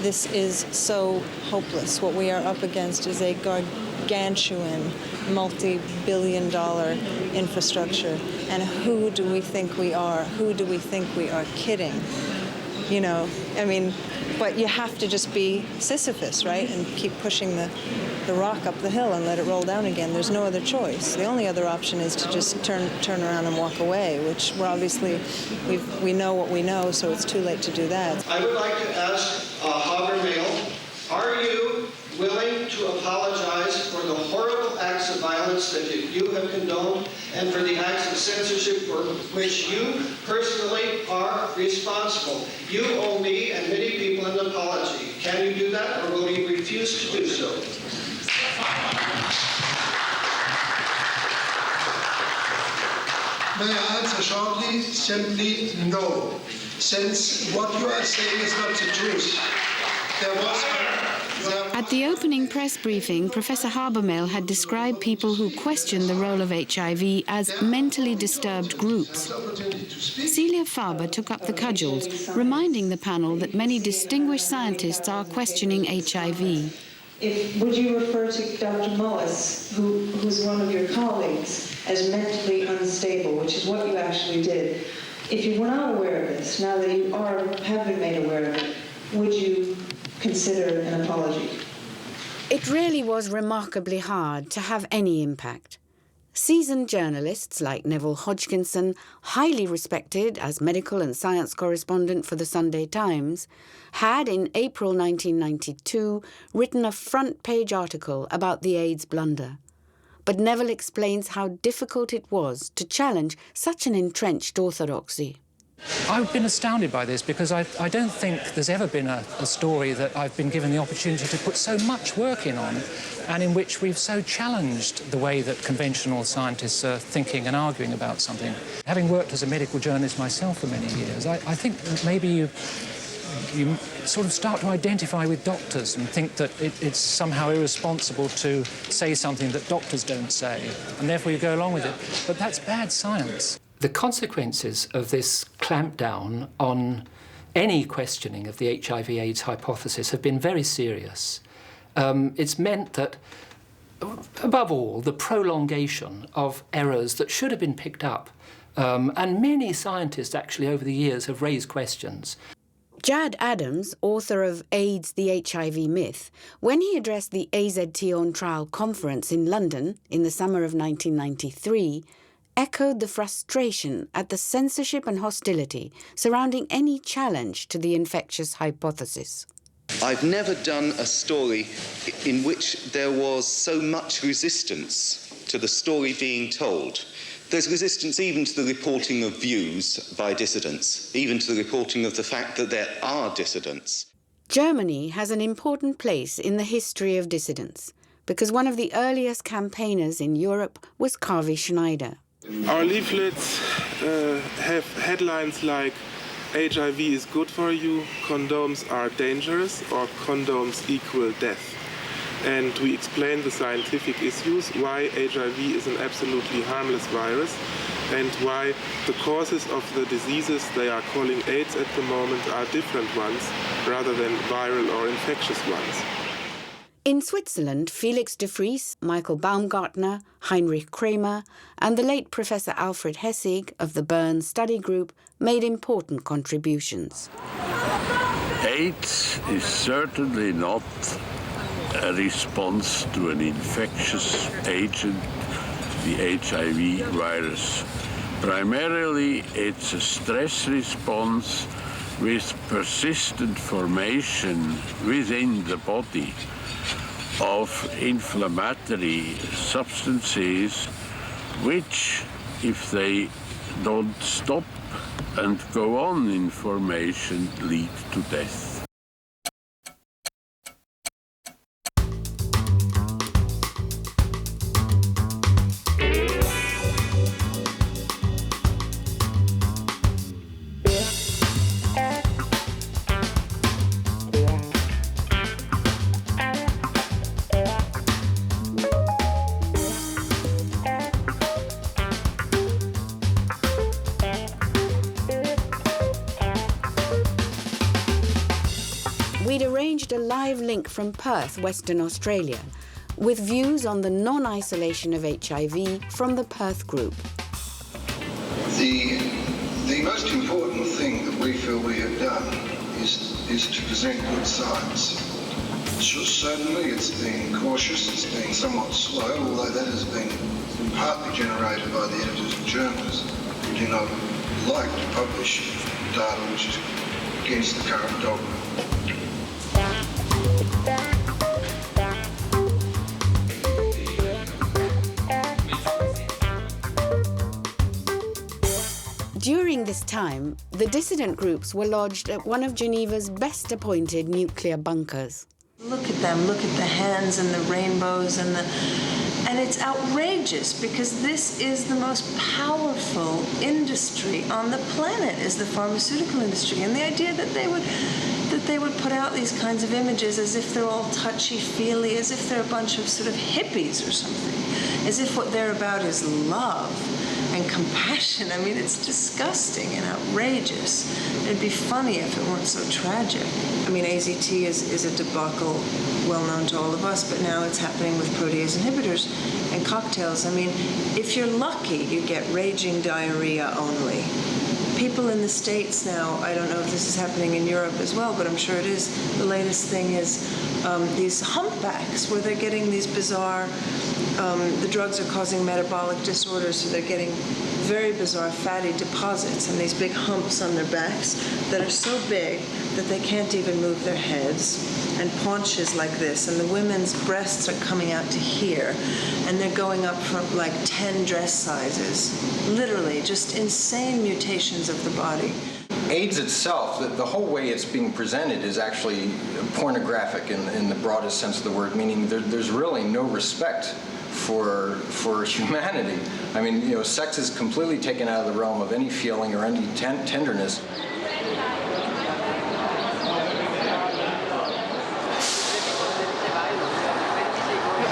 this is so hopeless. What we are up against is a gargantuan, multi-billion-dollar infrastructure. And who do we think we are? Who do we think we are kidding? You know, I mean, but you have to just be Sisyphus, right? And keep pushing the rock up the hill and let it roll down again. There's no other choice. The only other option is to just turn around and walk away, which we're obviously, we know what we know, so it's too late to do that. I would like to ask Habermehl, are you willing to apologize for the horrible acts of violence that you have condoned and for the acts of censorship for which you personally are responsible? You owe me and many people an apology. Can you do that, or will you refuse to do so? May I answer shortly? Simply no. Since what you are saying is not the truth. At the opening press briefing, Professor Habermehl had described people who question the role of HIV as mentally disturbed groups. Celia Farber took up the cudgels, reminding the panel that many distinguished scientists are questioning HIV. Would you refer to Dr. Mullis, who's one of your colleagues, as mentally unstable, which is what you actually did? If you were not aware of this, now that you have been made consider an apology. It really was remarkably hard to have any impact. Seasoned journalists like Neville Hodgkinson, highly respected as medical and science correspondent for the Sunday Times, had in April 1992 written a front-page article about the AIDS blunder. But Neville explains how difficult it was to challenge such an entrenched orthodoxy. I've been astounded by this because I don't think there's ever been a story that I've been given the opportunity to put so much work in on, and in which we've so challenged the way that conventional scientists are thinking and arguing about something. Having worked as a medical journalist myself for many years, I think maybe you sort of start to identify with doctors and think that it's somehow irresponsible to say something that doctors don't say, and therefore you go along with it. But that's bad science. The consequences of this clampdown on any questioning of the HIV/AIDS hypothesis have been very serious. It's meant that, above all, the prolongation of errors that should have been picked up, and many scientists actually over the years have raised questions. Jad Adams, author of AIDS, the HIV Myth, when he addressed the AZT on Trial conference in London in the summer of 1993, echoed the frustration at the censorship and hostility surrounding any challenge to the infectious hypothesis. I've never done a story in which there was so much resistance to the story being told. There's resistance even to the reporting of views by dissidents, even to the reporting of the fact that there are dissidents. Germany has an important place in the history of dissidents, because one of the earliest campaigners in Europe was Kaveh Schneider. Our leaflets have headlines like HIV is good for you, condoms are dangerous, or condoms equal death. And we explain the scientific issues, why HIV is an absolutely harmless virus, and why the causes of the diseases they are calling AIDS at the moment are different ones, rather than viral or infectious ones. In Switzerland, Felix de Vries, Michael Baumgartner, Heinrich Kramer, and the late Professor Alfred Hessig of the Bern Study Group made important contributions. AIDS is certainly not a response to an infectious agent, the HIV virus. Primarily, it's a stress response with persistent formation within the body of inflammatory substances, which, if they don't stop and go on in formation, lead to death. We'd arranged a live link from Perth, Western Australia, with views on the non-isolation of HIV from the Perth group. The most important thing that we feel we have done is to present good science. Certainly it's been cautious, it's been somewhat slow, although that has been partly generated by the editors and journalists who do not like to publish data which is against the current dogma. During this time, the dissident groups were lodged at one of Geneva's best appointed nuclear bunkers. Look at them, look at the hands and the rainbows and it's outrageous because this is the most powerful industry on the planet, is the pharmaceutical industry. And the idea that they would put out these kinds of images as if they're all touchy-feely, as if they're a bunch of sort of hippies or something, as if what they're about is love and compassion. I mean, it's disgusting and outrageous. It'd be funny if it weren't so tragic. I mean, AZT is a debacle well known to all of us, but now it's happening with protease inhibitors and cocktails. I mean, if you're lucky, you get raging diarrhea only. people in the States now, I don't know if this is happening in Europe as well, but I'm sure it is. The latest thing is these humpbacks, where they're getting these bizarre, the drugs are causing metabolic disorders, so they're getting very bizarre fatty deposits and these big humps on their backs that are so big that they can't even move their heads, and paunches like this, and the women's breasts are coming out to here, and they're going up from like 10 dress sizes. Literally, just insane mutations of the body. AIDS itself, the whole way it's being presented is actually pornographic in the broadest sense of the word, meaning there's really no respect for humanity. I mean, you know, sex is completely taken out of the realm of any feeling or any tenderness.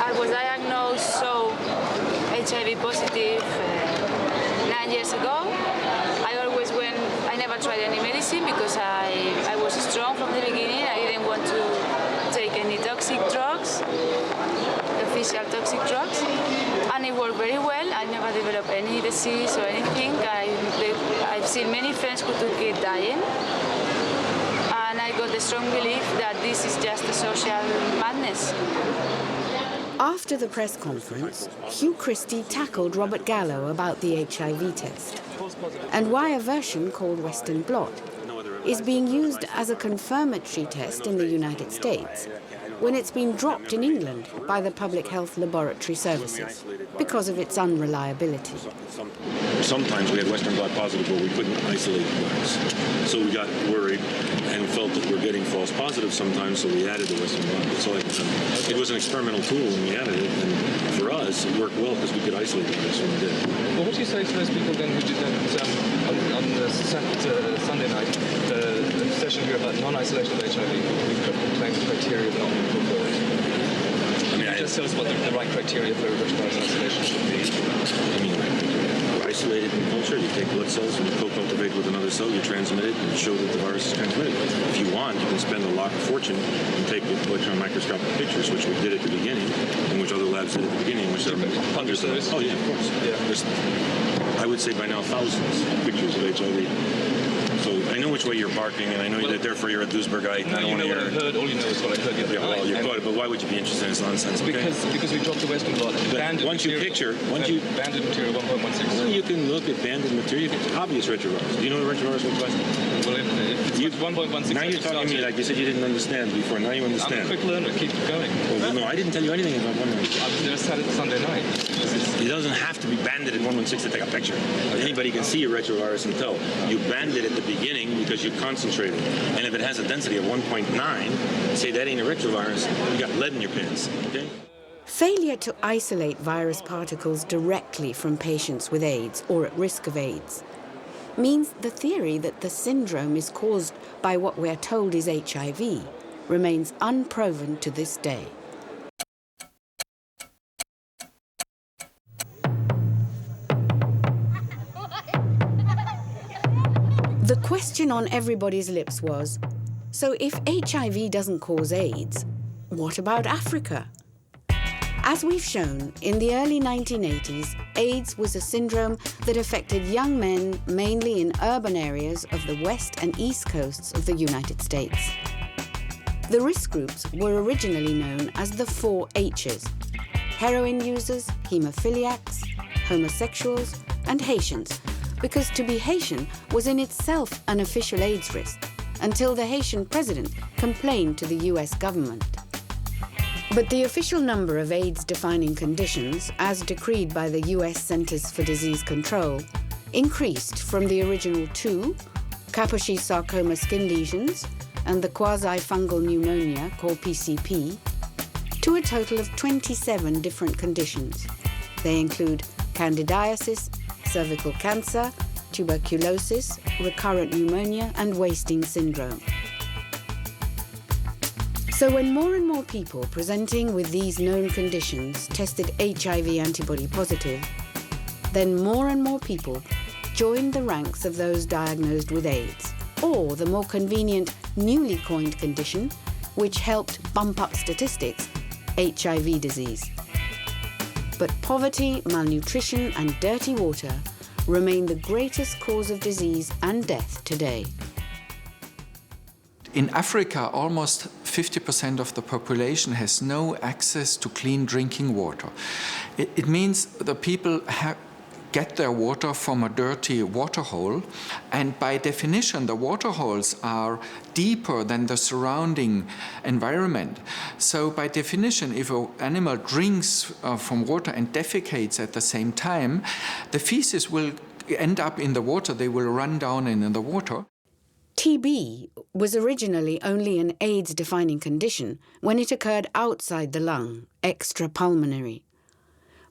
I was diagnosed HIV positive 9 years ago. I never tried any medicine because I was strong from the beginning. I didn't want to take any toxic drugs, official toxic drugs, and it worked very well. I never developed any disease or anything. I've seen many friends who took it dying, and I got the strong belief that this is just a social madness. After the press conference, Hugh Christie tackled Robert Gallo about the HIV test and why a version called Western blot is being used as a confirmatory test in the United States when it's been dropped in England by the Public Health Laboratory Services because of its unreliability. Sometimes we had Western blot positive where we couldn't isolate the virus. So we got worried and felt that we're getting false positives sometimes, so we added the Western blot. That's all I can say. It was an experimental tool when we added it, and for us, it worked well because we could isolate the virus when we did. Well, what do you say to those people then who did that on the Sunday night, the session here about non-isolation of HIV, who claimed the criteria not being fulfilled? I mean, just tell us what the right criteria for virus isolation should be. I mean, you're isolated in culture, you take blood cells and you co-cultivate with another cell, you transmit it and show that the virus is transmitted. If you want, you can spend a lot of fortune and take electron microscopic pictures, which we did at the beginning, and which other labs did at the beginning, which are hundreds of those. Oh yeah, of course. Yeah. There's, I would say by now thousands of pictures of HIV. So I know which way you're barking, and I know that therefore you're a Duisburgite. No, you know what I heard. All you know is what I heard the other night. Well, you caught it, but why would you be interested in this nonsense? Because we dropped the Western blot. Banded material 1.16. Well, you can look at banded material. It's obvious retrovirus. Do you know what retrovirus looks like? Well, if it's 1.16. Now you're talking to me like you said you didn't understand before. Now you understand. I'm a quick learner. Keep going. Well, no, I didn't tell you anything about 1.16. I was there Saturday, Sunday night. It doesn't have to be banded at 1.16 to take a picture. Anybody can see a retrovirus and tell. You band it at the beginning because you concentrate it. And if it has a density of 1.9, say that ain't a retrovirus, you got lead in your pants, okay? Failure to isolate virus particles directly from patients with AIDS or at risk of AIDS means the theory that the syndrome is caused by what we're told is HIV remains unproven to this day. The question on everybody's lips was, so if HIV doesn't cause AIDS, what about Africa? As we've shown, in the early 1980s, AIDS was a syndrome that affected young men mainly in urban areas of the west and east coasts of the United States. The risk groups were originally known as the 4 H's: heroin users, hemophiliacs, homosexuals, and Haitians, because to be Haitian was in itself an official AIDS risk, until the Haitian president complained to the US government. But the official number of AIDS-defining conditions, as decreed by the US Centers for Disease Control, increased from the original 2, Kaposi sarcoma skin lesions, and the quasi-fungal pneumonia, called PCP, to a total of 27 different conditions. They include candidiasis, cervical cancer, tuberculosis, recurrent pneumonia, and wasting syndrome. So when more and more people presenting with these known conditions tested HIV antibody positive, then more and more people joined the ranks of those diagnosed with AIDS, or the more convenient newly coined condition, which helped bump up statistics, HIV disease. But poverty, malnutrition, and dirty water remain the greatest cause of disease and death today. In Africa, almost 50% of the population has no access to clean drinking water. It means the people get their water from a dirty water hole, and by definition the water holes are deeper than the surrounding environment. So by definition, if an animal drinks from water and defecates at the same time, the feces will end up in the water, they will run down in the water. TB was originally only an AIDS-defining condition when it occurred outside the lung, extrapulmonary.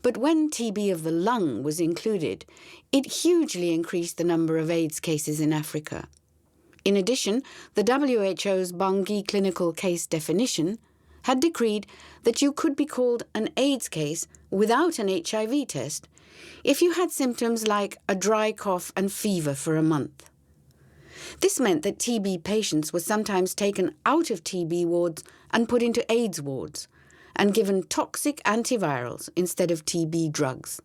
But when TB of the lung was included, it hugely increased the number of AIDS cases in Africa. In addition, the WHO's Bangui clinical case definition had decreed that you could be called an AIDS case without an HIV test if you had symptoms like a dry cough and fever for a month. This meant that TB patients were sometimes taken out of TB wards and put into AIDS wards, and given toxic antivirals instead of TB drugs.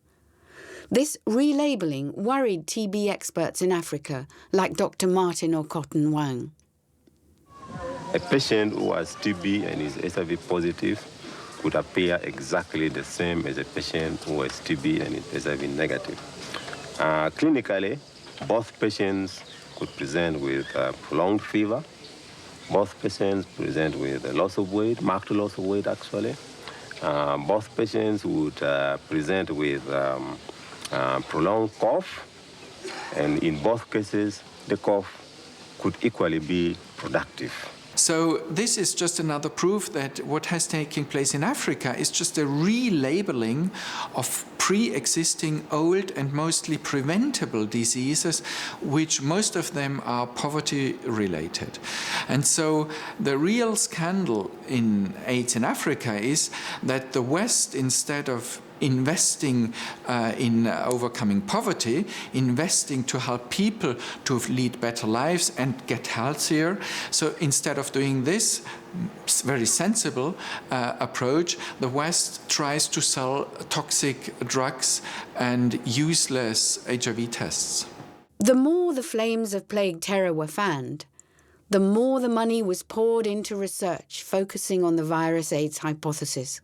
This relabelling worried TB experts in Africa, like Dr. Martin Okoton Wang. A patient who has TB and is HIV positive would appear exactly the same as a patient who has TB and is HIV negative. Clinically, both patients could present with prolonged fever. Both patients present with a loss of weight, marked loss of weight actually. Both patients would present with prolonged cough, and in both cases, the cough could equally be productive. So this is just another proof that what has taken place in Africa is just a relabeling of pre-existing old and mostly preventable diseases, which most of them are poverty-related. And so the real scandal in AIDS in Africa is that the West, instead of investing in overcoming poverty, investing to help people to lead better lives and get healthier. So instead of doing this very sensible approach, the West tries to sell toxic drugs and useless HIV tests. The more the flames of plague terror were fanned, the more the money was poured into research focusing on the virus AIDS hypothesis.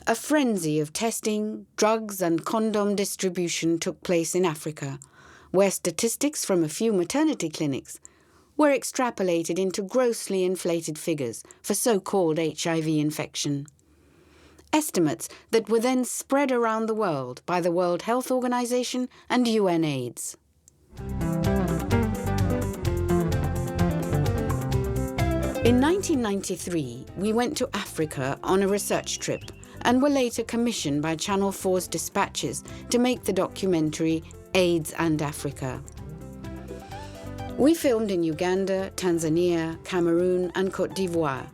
A frenzy of testing, drugs and condom distribution took place in Africa, where statistics from a few maternity clinics were extrapolated into grossly inflated figures for so-called HIV infection. Estimates that were then spread around the world by the World Health Organization and UNAIDS. In 1993, we went to Africa on a research trip and were later commissioned by Channel 4's dispatches to make the documentary AIDS and Africa. We filmed in Uganda, Tanzania, Cameroon and Côte d'Ivoire.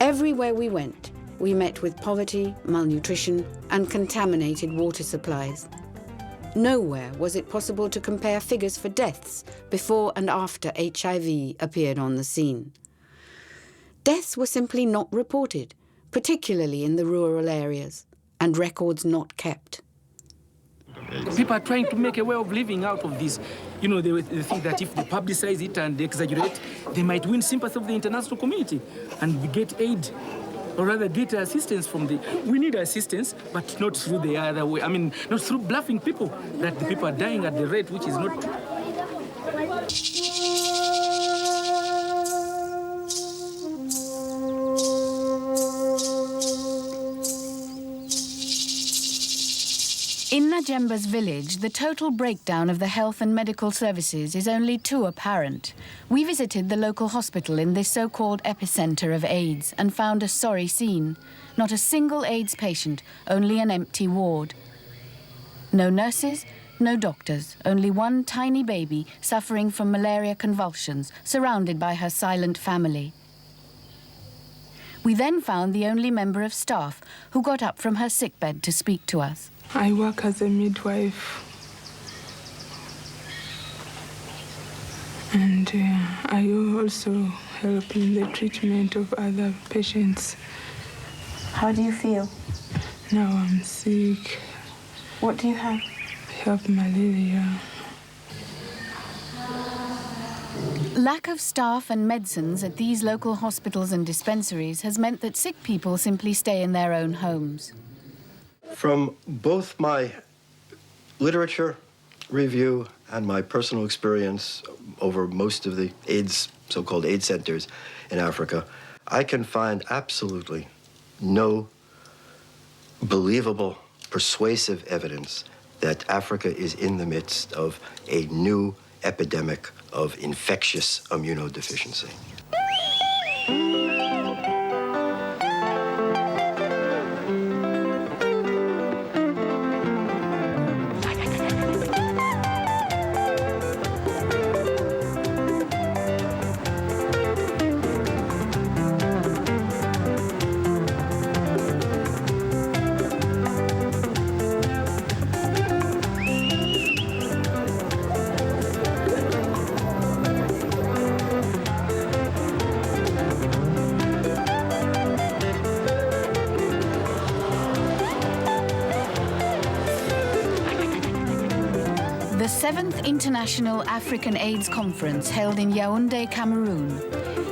Everywhere we went, we met with poverty, malnutrition and contaminated water supplies. Nowhere was it possible to compare figures for deaths before and after HIV appeared on the scene. Deaths were simply not reported, particularly in the rural areas, and records not kept. People are trying to make a way of living out of this. You know, they think that if they publicize it and they exaggerate, they might win sympathy of the international community and we get aid, or rather get assistance from the... We need assistance, but not through the other way. I mean, not through bluffing people, that the people are dying at the rate which is not true. In Najemba's village, the total breakdown of the health and medical services is only too apparent. We visited the local hospital in this so-called epicenter of AIDS and found a sorry scene. Not a single AIDS patient, only an empty ward. No nurses, no doctors, only one tiny baby suffering from malaria convulsions, surrounded by her silent family. We then found the only member of staff who got up from her sickbed to speak to us. I work as a midwife, and I also help in the treatment of other patients. How do you feel? Now I'm sick. What do you have? help malaria. Lack of staff and medicines at these local hospitals and dispensaries has meant that sick people simply stay in their own homes. From both my literature review and my personal experience over most of the AIDS, so-called AIDS centers in Africa, I can find absolutely no believable, persuasive evidence that Africa is in the midst of a new epidemic of infectious immunodeficiency. The 7th International African AIDS Conference held in Yaoundé, Cameroon.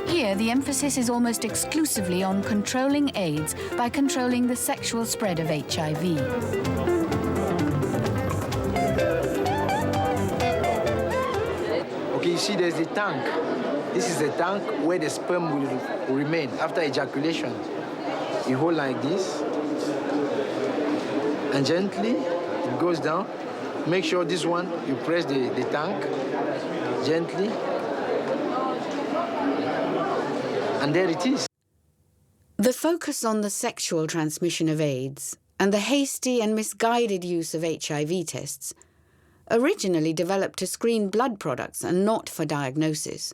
Here, the emphasis is almost exclusively on controlling AIDS by controlling the sexual spread of HIV. Okay, you see there's a tank. This is the tank where the sperm will remain after ejaculation. You hold like this, and gently it goes down. Make sure this one, you press the tank gently, and there it is. The focus on the sexual transmission of AIDS and the hasty and misguided use of HIV tests, originally developed to screen blood products and not for diagnosis,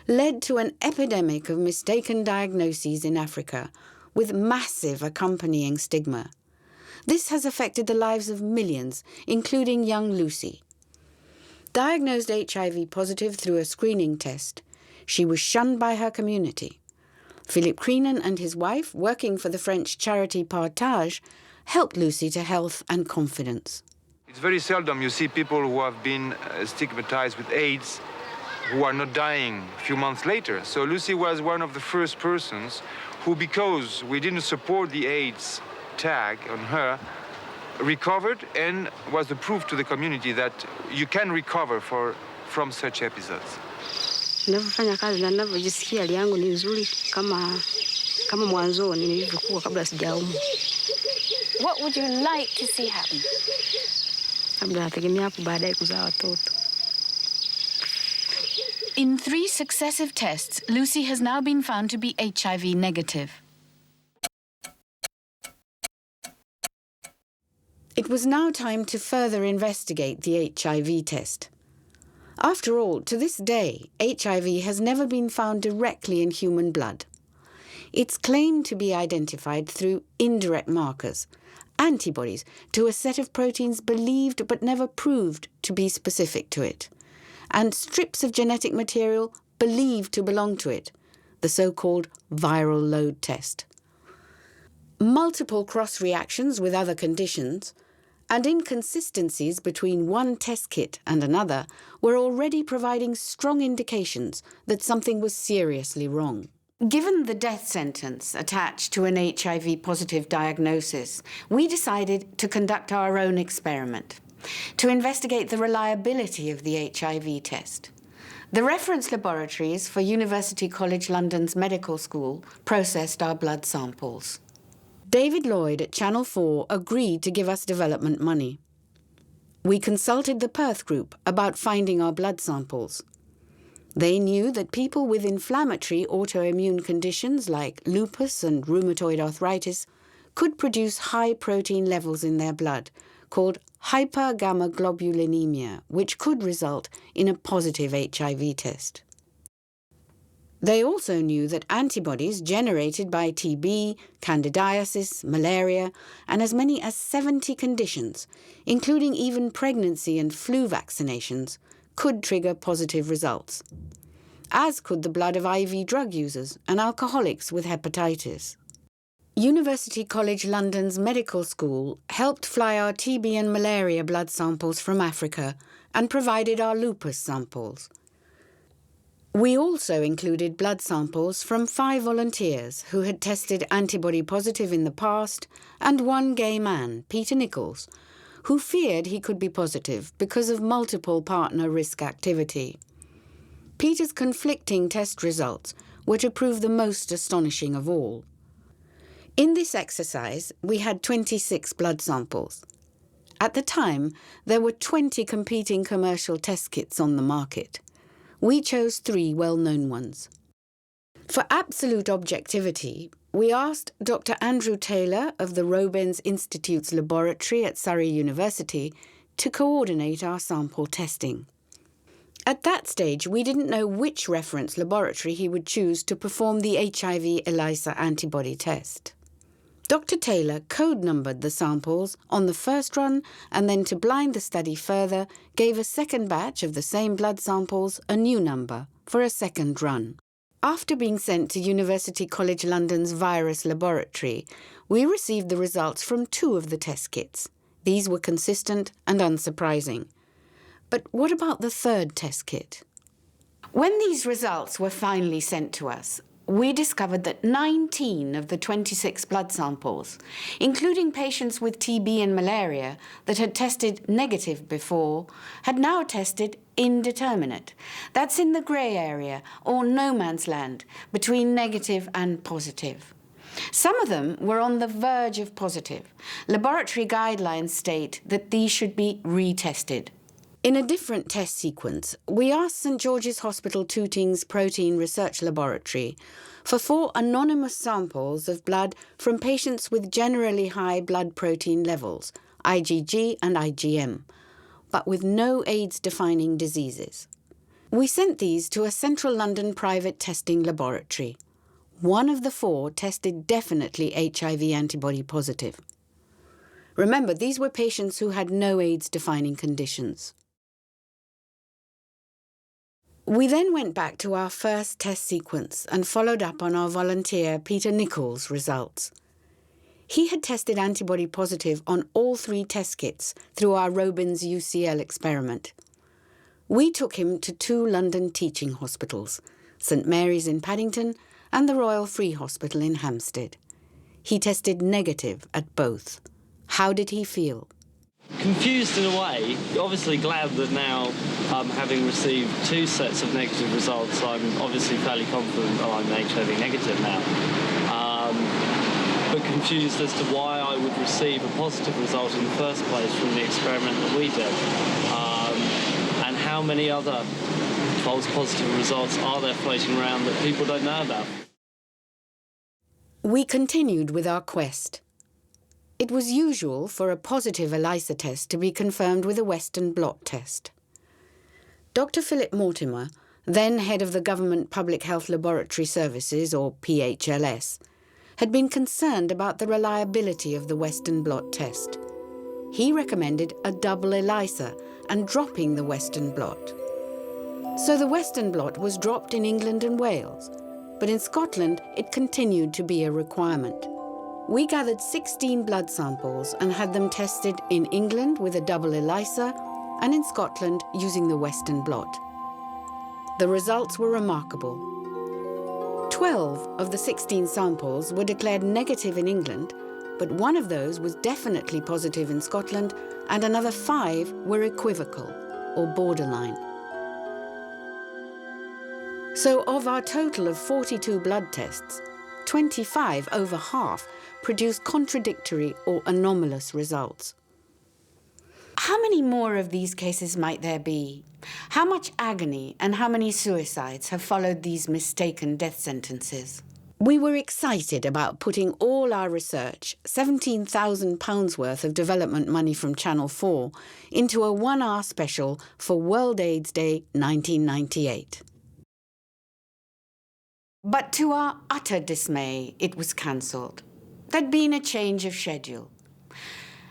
led to an epidemic of mistaken diagnoses in Africa with massive accompanying stigma. This has affected the lives of millions, including young Lucy. Diagnosed HIV positive through a screening test, she was shunned by her community. Philippe Creenan and his wife, working for the French charity Partage, helped Lucy to health and confidence. It's very seldom you see people who have been stigmatized with AIDS who are not dying a few months later. So Lucy was one of the first persons who, because we didn't support the AIDS tag on her, recovered and was the proof to the community that you can recover from such episodes. Ninavyofanya kazi na ninavyojisikia hali yangu ni nzuri kama mwanzoni nilivyokuwa kabla sijaumwa. What would you like to see happen? Labda nategemea hapo baadaye kuzaa watoto. In 3 successive tests, Lucy has now been found to be HIV negative. It was now time to further investigate the HIV test. After all, to this day, HIV has never been found directly in human blood. It's claimed to be identified through indirect markers, antibodies to a set of proteins believed but never proved to be specific to it, and strips of genetic material believed to belong to it, the so-called viral load test. Multiple cross-reactions with other conditions and inconsistencies between one test kit and another were already providing strong indications that something was seriously wrong. Given the death sentence attached to an HIV-positive diagnosis, we decided to conduct our own experiment, to investigate the reliability of the HIV test. The reference laboratories for University College London's medical school processed our blood samples. David Lloyd at Channel 4 agreed to give us development money. We consulted the Perth group about finding our blood samples. They knew that people with inflammatory autoimmune conditions like lupus and rheumatoid arthritis could produce high protein levels in their blood, called hypergammaglobulinemia, which could result in a positive HIV test. They also knew that antibodies generated by TB, candidiasis, malaria, and as many as 70 conditions, including even pregnancy and flu vaccinations, could trigger positive results, as could the blood of IV drug users and alcoholics with hepatitis. University College London's medical school helped fly our TB and malaria blood samples from Africa and provided our lupus samples. We also included blood samples from 5 volunteers who had tested antibody positive in the past and 1 gay man, Peter Nichols, who feared he could be positive because of multiple partner risk activity. Peter's conflicting test results were to prove the most astonishing of all. In this exercise, we had 26 blood samples. At the time, there were 20 competing commercial test kits on the market. We chose 3 well-known ones. For absolute objectivity, we asked Dr. Andrew Taylor of the Robens Institute's laboratory at Surrey University to coordinate our sample testing. At that stage, we didn't know which reference laboratory he would choose to perform the HIV ELISA antibody test. Dr. Taylor code-numbered the samples on the first run and then, to blind the study further, gave a second batch of the same blood samples a new number for a second run. After being sent to University College London's virus laboratory, we received the results from 2 of the test kits. These were consistent and unsurprising. But what about the 3rd test kit? When these results were finally sent to us, we discovered that 19 of the 26 blood samples, including patients with TB and malaria that had tested negative before, had now tested indeterminate. That's in the grey area, or no man's land, between negative and positive. Some of them were on the verge of positive. Laboratory guidelines state that these should be retested. In a different test sequence, we asked St George's Hospital Tooting's Protein Research Laboratory for 4 anonymous samples of blood from patients with generally high blood protein levels, IgG and IgM, but with no AIDS-defining diseases. We sent these to a central London private testing laboratory. 1 of the 4 tested definitely HIV antibody positive. Remember, these were patients who had no AIDS-defining conditions. We then went back to our first test sequence and followed up on our volunteer Peter Nichols' results. He had tested antibody positive on all 3 test kits through our Robens UCL experiment. We took him to 2 London teaching hospitals, St Mary's in Paddington and the Royal Free Hospital in Hampstead. He tested negative at both. How did he feel? Confused in a way, obviously glad that now, having received 2 sets of negative results, I'm obviously fairly confident that I'm HIV negative now. But confused as to why I would receive a positive result in the first place from the experiment that we did. And how many other false positive results are there floating around that people don't know about? We continued with our quest. It was usual for a positive ELISA test to be confirmed with a Western blot test. Dr. Philip Mortimer, then head of the Government Public Health Laboratory Services, or PHLS, had been concerned about the reliability of the Western blot test. He recommended a double ELISA and dropping the Western blot. So the Western blot was dropped in England and Wales, but in Scotland it continued to be a requirement. We gathered 16 blood samples and had them tested in England with a double ELISA and in Scotland using the Western blot. The results were remarkable. 12 of the 16 samples were declared negative in England, but 1 of those was definitely positive in Scotland and another 5 were equivocal or borderline. So of our total of 42 blood tests, 25, over half, produced contradictory or anomalous results. How many more of these cases might there be? How much agony and how many suicides have followed these mistaken death sentences? We were excited about putting all our research, £17,000 worth of development money from Channel 4, into a 1-hour special for World AIDS Day 1998. But to our utter dismay, it was cancelled. There'd been a change of schedule.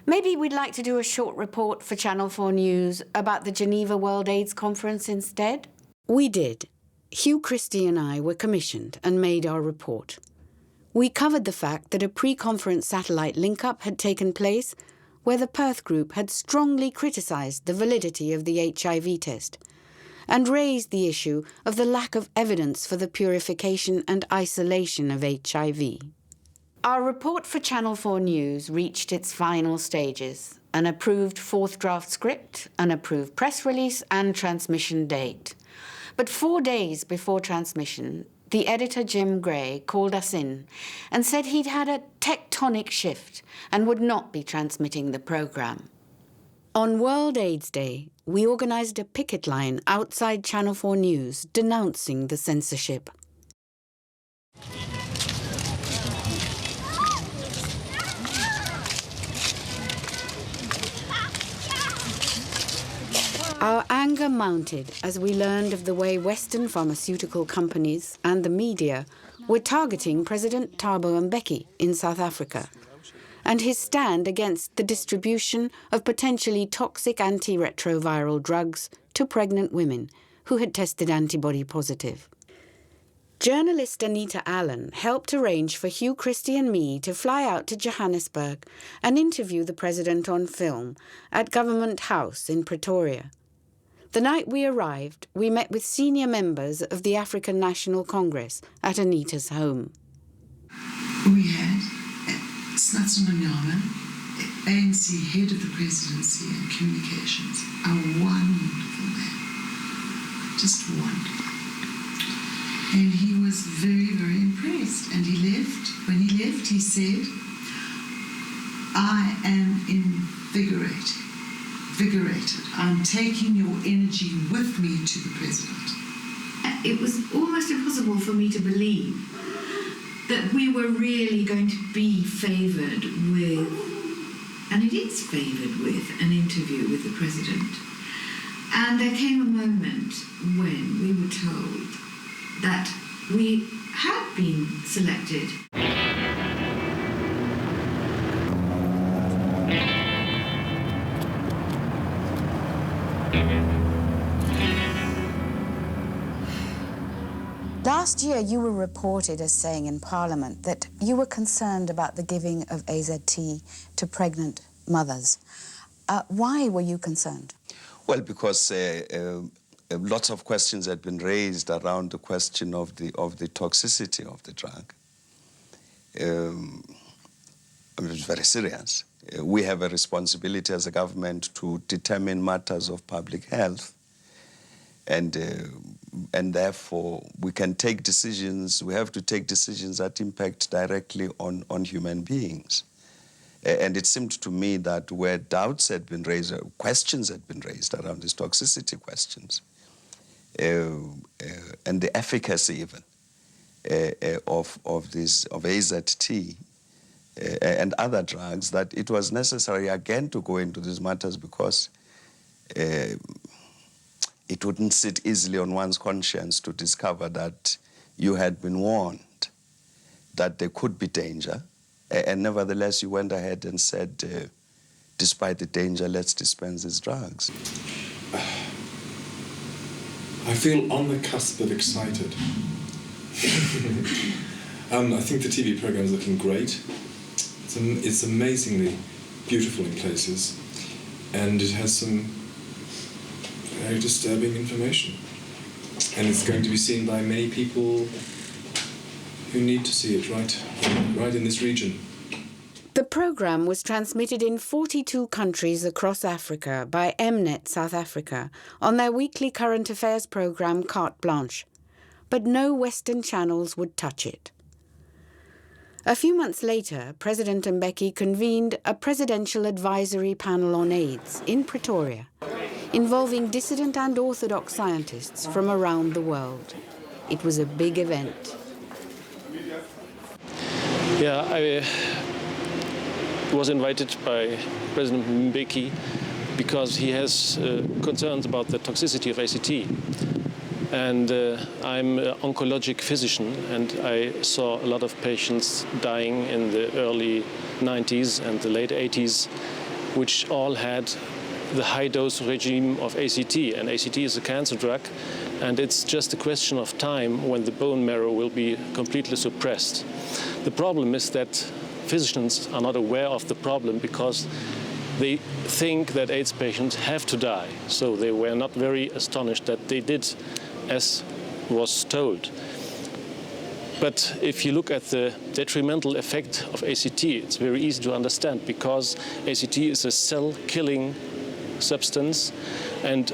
Maybe we'd like to do a short report for Channel 4 News about the Geneva World AIDS Conference instead? We did. Hugh Christie and I were commissioned and made our report. We covered the fact that a pre-conference satellite link-up had taken place where the Perth group had strongly criticised the validity of the HIV test and raised the issue of the lack of evidence for the purification and isolation of HIV. Our report for Channel 4 News reached its final stages: an approved fourth draft script, an approved press release and transmission date. But 4 days before transmission, the editor Jim Gray called us in and said he'd had a tectonic shift and would not be transmitting the programme. On World AIDS Day, we organised a picket line outside Channel 4 News denouncing the censorship. Our anger mounted as we learned of the way Western pharmaceutical companies and the media were targeting President Thabo Mbeki in South Africa and his stand against the distribution of potentially toxic antiretroviral drugs to pregnant women who had tested antibody positive. Journalist Anita Allen helped arrange for Hugh Christie and me to fly out to Johannesburg and interview the president on film at Government House in Pretoria. The night we arrived, we met with senior members of the African National Congress at Anita's home. We had Snatsumanyama, ANC head of the presidency and communications, a wonderful man, just wonderful. And he was very, very impressed. And he left. When he left, he said, "I am invigorated. I'm taking your energy with me to the president." It was almost impossible for me to believe that we were really going to be favoured with, and it is favoured with, an interview with the president. And there came a moment when we were told that we had been selected. Last year, you were reported as saying in Parliament that you were concerned about the giving of AZT to pregnant mothers. Why were you concerned? Well, because lots of questions had been raised around the question of the toxicity of the drug. It was very serious. We have a responsibility as a government to determine matters of public health, and therefore we can take decisions. We have to take decisions that impact directly on human beings. And it seemed to me that where doubts had been raised, questions had been raised around these toxicity questions, and the efficacy even of AZT and other drugs, that it was necessary again to go into these matters because it wouldn't sit easily on one's conscience to discover that you had been warned that there could be danger, and nevertheless you went ahead and said, despite the danger, let's dispense these drugs. I feel on the cusp of excited. I think the TV program is looking great. It's amazingly beautiful in places, and it has some very disturbing information. And it's going to be seen by many people who need to see it right in this region. The programme was transmitted in 42 countries across Africa by Mnet South Africa on their weekly current affairs programme Carte Blanche, but no Western channels would touch it. A few months later, President Mbeki convened a presidential advisory panel on AIDS in Pretoria, involving dissident and orthodox scientists from around the world. It was a big event. Yeah, I was invited by President Mbeki because he has concerns about the toxicity of ACT. And I'm an oncologic physician, and I saw a lot of patients dying in the early 90s and the late 80s, which all had the high-dose regime of ACT. And ACT is a cancer drug, and it's just a question of time when the bone marrow will be completely suppressed. The problem is that physicians are not aware of the problem because they think that AIDS patients have to die, so they were not very astonished that they did as was told. But if you look at the detrimental effect of ACT, it's very easy to understand because ACT is a cell-killing substance, and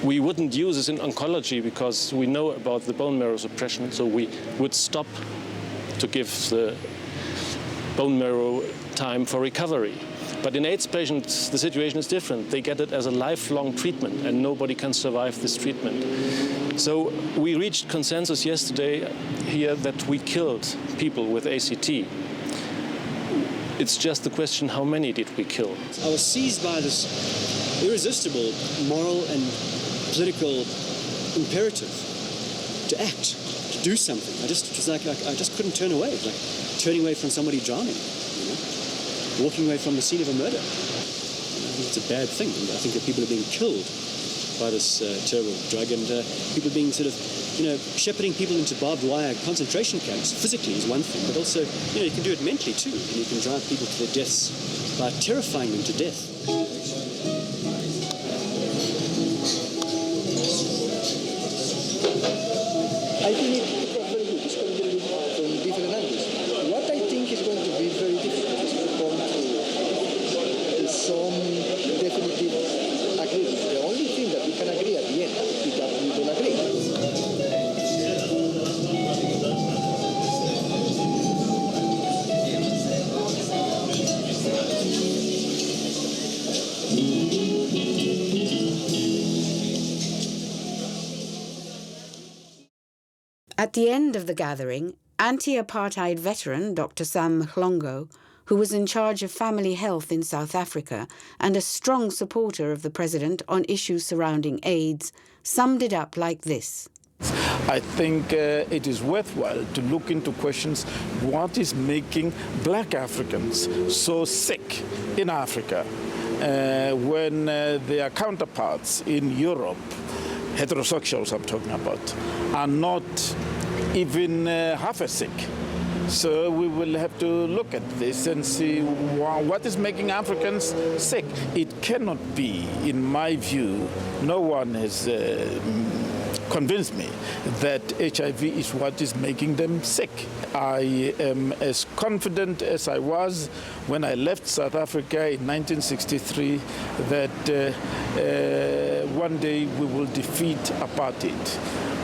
we wouldn't use this in oncology because we know about the bone marrow suppression, so we would stop to give the bone marrow time for recovery. But in AIDS patients, the situation is different. They get it as a lifelong treatment, and nobody can survive this treatment. So we reached consensus yesterday here that we killed people with ACT. It's just the question, how many did we kill? I was seized by this irresistible moral and political imperative to act, to do something. It was like I just couldn't turn away, like turning away from somebody drowning, you know? Walking away from the scene of a murder. I think it's a bad thing. I think that people are being killed by this terrible drug, and people being sort of, you know, shepherding people into barbed wire concentration camps physically is one thing, but also, you know, you can do it mentally too, and you can drive people to their deaths by terrifying them to death. I think it was very good. It's going to be from different angles. What I think is going to be very difficult is to come to some definitive agreement. The only thing that we can agree at the end is that we don't agree. At the end of the gathering, anti-apartheid veteran Dr. Sam Mhlongo, who was in charge of family health in South Africa and a strong supporter of the president on issues surrounding AIDS, summed it up like this. I think it is worthwhile to look into questions: what is making black Africans so sick in Africa when their counterparts in Europe, heterosexuals I'm talking about, are not even half as sick. So we will have to look at this and see what is making Africans sick. It cannot be, in my view, no one has convinced me that HIV is what is making them sick. I am as confident as I was when I left South Africa in 1963 that one day we will defeat apartheid.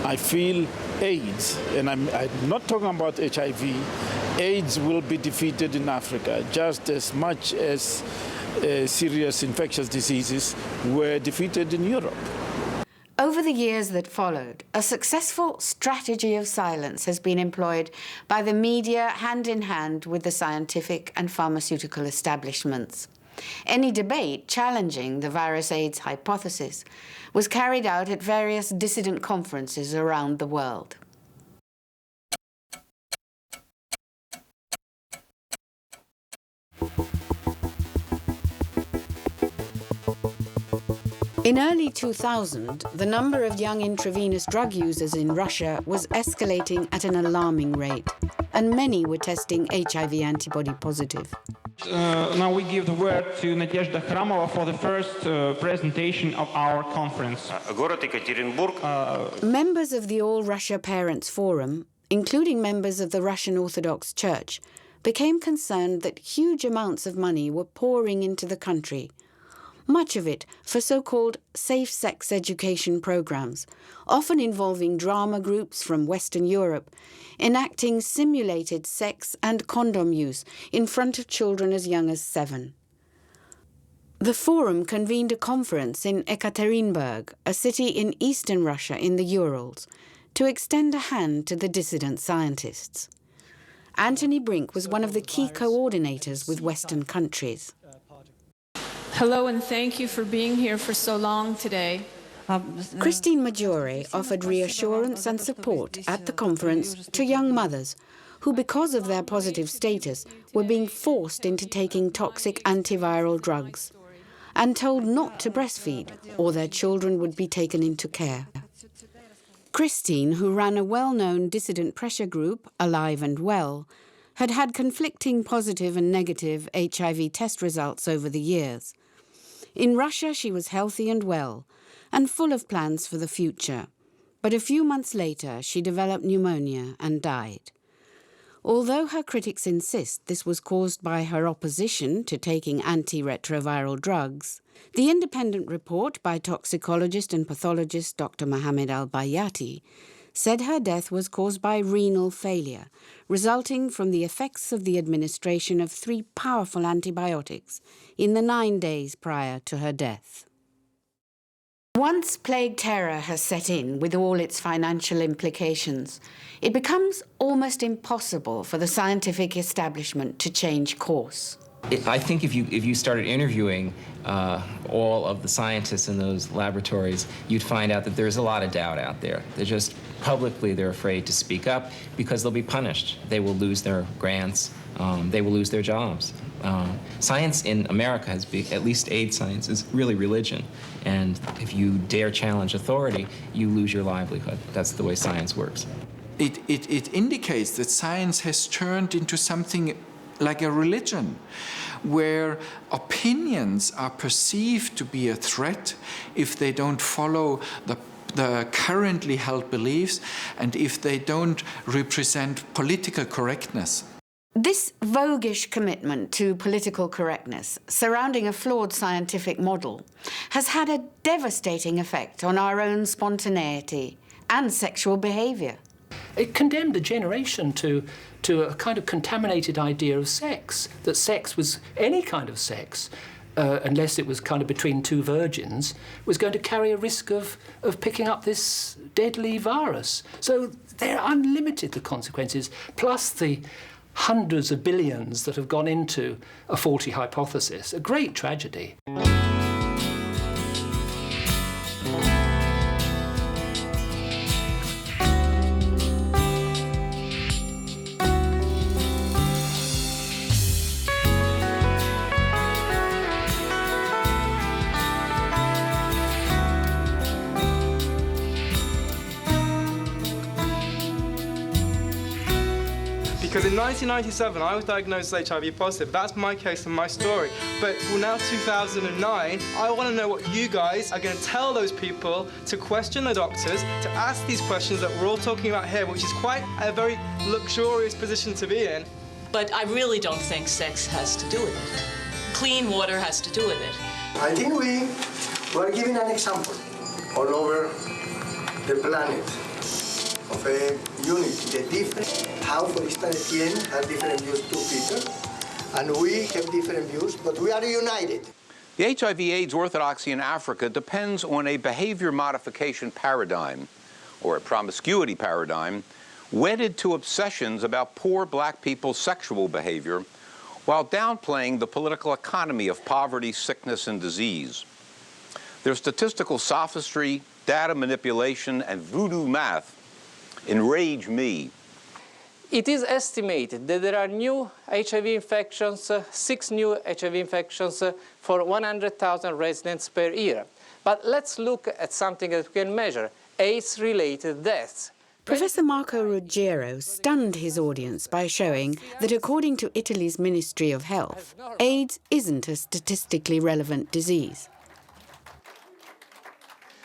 I feel AIDS, and I'm not talking about HIV, AIDS will be defeated in Africa just as much as serious infectious diseases were defeated in Europe. Over the years that followed, a successful strategy of silence has been employed by the media hand in hand with the scientific and pharmaceutical establishments. Any debate challenging the virus AIDS hypothesis was carried out at various dissident conferences around the world. In early 2000, the number of young intravenous drug users in Russia was escalating at an alarming rate, and many were testing HIV antibody positive. Now we give the word to Nadezhda Khramova for the first presentation of our conference. Members of the All Russia Parents Forum, including members of the Russian Orthodox Church, became concerned that huge amounts of money were pouring into the country, much of it for so-called safe sex education programs, often involving drama groups from Western Europe, enacting simulated sex and condom use in front of children as young as 7. The forum convened a conference in Ekaterinburg, a city in eastern Russia in the Urals, to extend a hand to the dissident scientists. Anthony Brink was one of the key coordinators with Western countries. Hello, and thank you for being here for so long today. Christine Maggiore offered reassurance and support at the conference to young mothers who, because of their positive status, were being forced into taking toxic antiviral drugs and told not to breastfeed or their children would be taken into care. Christine, who ran a well-known dissident pressure group, Alive and Well, had had conflicting positive and negative HIV test results over the years. In Russia, she was healthy and well, and full of plans for the future. But a few months later, she developed pneumonia and died. Although her critics insist this was caused by her opposition to taking antiretroviral drugs, the independent report by toxicologist and pathologist Dr. Mohammed Al-Bayati said her death was caused by renal failure, resulting from the effects of the administration of 3 powerful antibiotics in the 9 days prior to her death. Once plague terror has set in with all its financial implications, it becomes almost impossible for the scientific establishment to change course. I think if you started interviewing all of the scientists in those laboratories, you'd find out that there's a lot of doubt out there. They're afraid to speak up because they'll be punished. They will lose their grants. They will lose their jobs. Science in America has been, at least AIDS science, is really religion. And if you dare challenge authority, you lose your livelihood. That's the way science works. It indicates that science has turned into something like a religion, where opinions are perceived to be a threat if they don't follow the currently held beliefs and if they don't represent political correctness. This voguish commitment to political correctness surrounding a flawed scientific model has had a devastating effect on our own spontaneity and sexual behaviour. It condemned a generation to a kind of contaminated idea of sex, that sex was any kind of sex, unless it was kind of between 2 virgins, was going to carry a risk of picking up this deadly virus. So they're unlimited, the consequences, plus the hundreds of billions that have gone into a faulty hypothesis. A great tragedy. Because in 1997, I was diagnosed as HIV positive. That's my case and my story. But well, now 2009, I want to know what you guys are going to tell those people to question the doctors, to ask these questions that we're all talking about here, which is quite a very luxurious position to be in. But I really don't think sex has to do with it. Clean water has to do with it. I think we are giving an example all over the planet of a unity, the difference. How, for instance, Etienne has different views to Peter, and we have different views, but we are united. The HIV/AIDS orthodoxy in Africa depends on a behavior modification paradigm, or a promiscuity paradigm, wedded to obsessions about poor black people's sexual behavior, while downplaying the political economy of poverty, sickness, and disease. Their statistical sophistry, data manipulation, and voodoo math enrage me. It is estimated that there are new HIV infections, 6 new HIV infections for 100,000 residents per year. But let's look at something that we can measure, AIDS-related deaths. Professor Marco Ruggiero stunned his audience by showing that according to Italy's Ministry of Health, AIDS isn't a statistically relevant disease.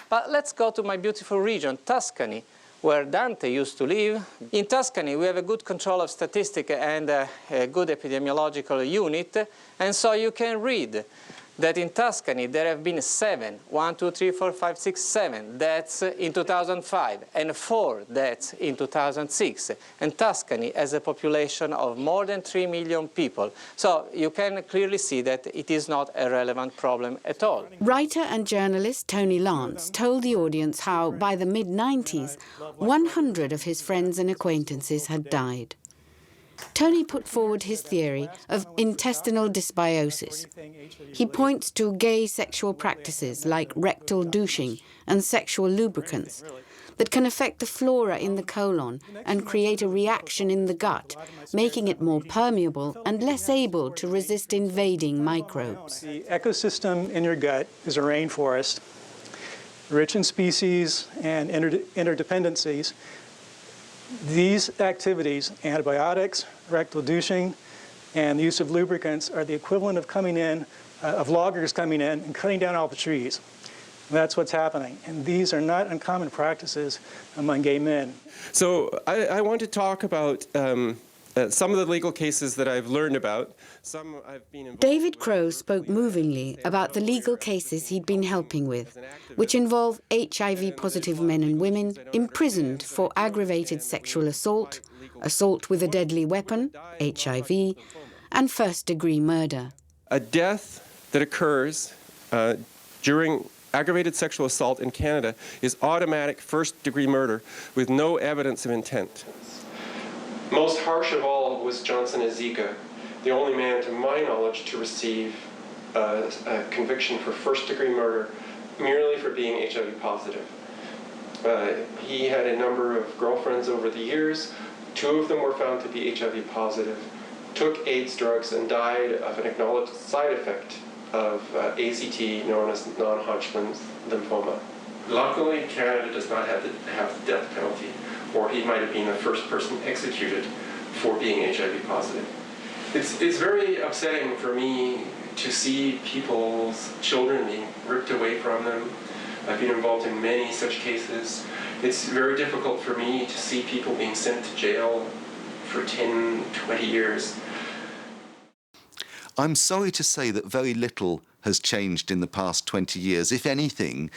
But let's go to my beautiful region, Tuscany, where Dante used to live. In Tuscany, we have a good control of statistics and a good epidemiological unit. And so you can read that in Tuscany, there have been 7 deaths in 2005 and 4 deaths in 2006. And Tuscany has a population of more than 3 million people. So you can clearly see that it is not a relevant problem at all. Writer and journalist Tony Lance told the audience how, by the mid-90s, 100 of his friends and acquaintances had died. Tony put forward his theory of intestinal dysbiosis. He points to gay sexual practices like rectal douching and sexual lubricants that can affect the flora in the colon and create a reaction in the gut, making it more permeable and less able to resist invading microbes. The ecosystem in your gut is a rainforest, rich in species and interdependencies. These activities, antibiotics, rectal douching, and the use of lubricants are the equivalent of coming in, of loggers coming in and cutting down all the trees. That's what's happening. And these are not uncommon practices among gay men. So I want to talk about some of the legal cases that I've learned about. Some I've been involved David Crowe spoke movingly about the legal cases he'd been helping with, which involve HIV-positive men and women imprisoned for aggravated sexual assault, assault with a deadly weapon, HIV, and first-degree murder. A death that occurs during aggravated sexual assault in Canada is automatic first-degree murder with no evidence of intent. Most harsh of all was Johnson Ezeka, the only man, to my knowledge, to receive a conviction for first-degree murder merely for being HIV positive. He had a number of girlfriends over the years. 2 of them were found to be HIV positive, took AIDS drugs, and died of an acknowledged side effect of ACT, known as non-Hodgkin's lymphoma. Luckily, Canada does not have the death penalty, or he might have been the first person executed for being HIV positive. It's very upsetting for me to see people's children being ripped away from them. I've been involved in many such cases. It's very difficult for me to see people being sent to jail for 10, 20 years. I'm sorry to say that very little has changed in the past 20 years. If anything,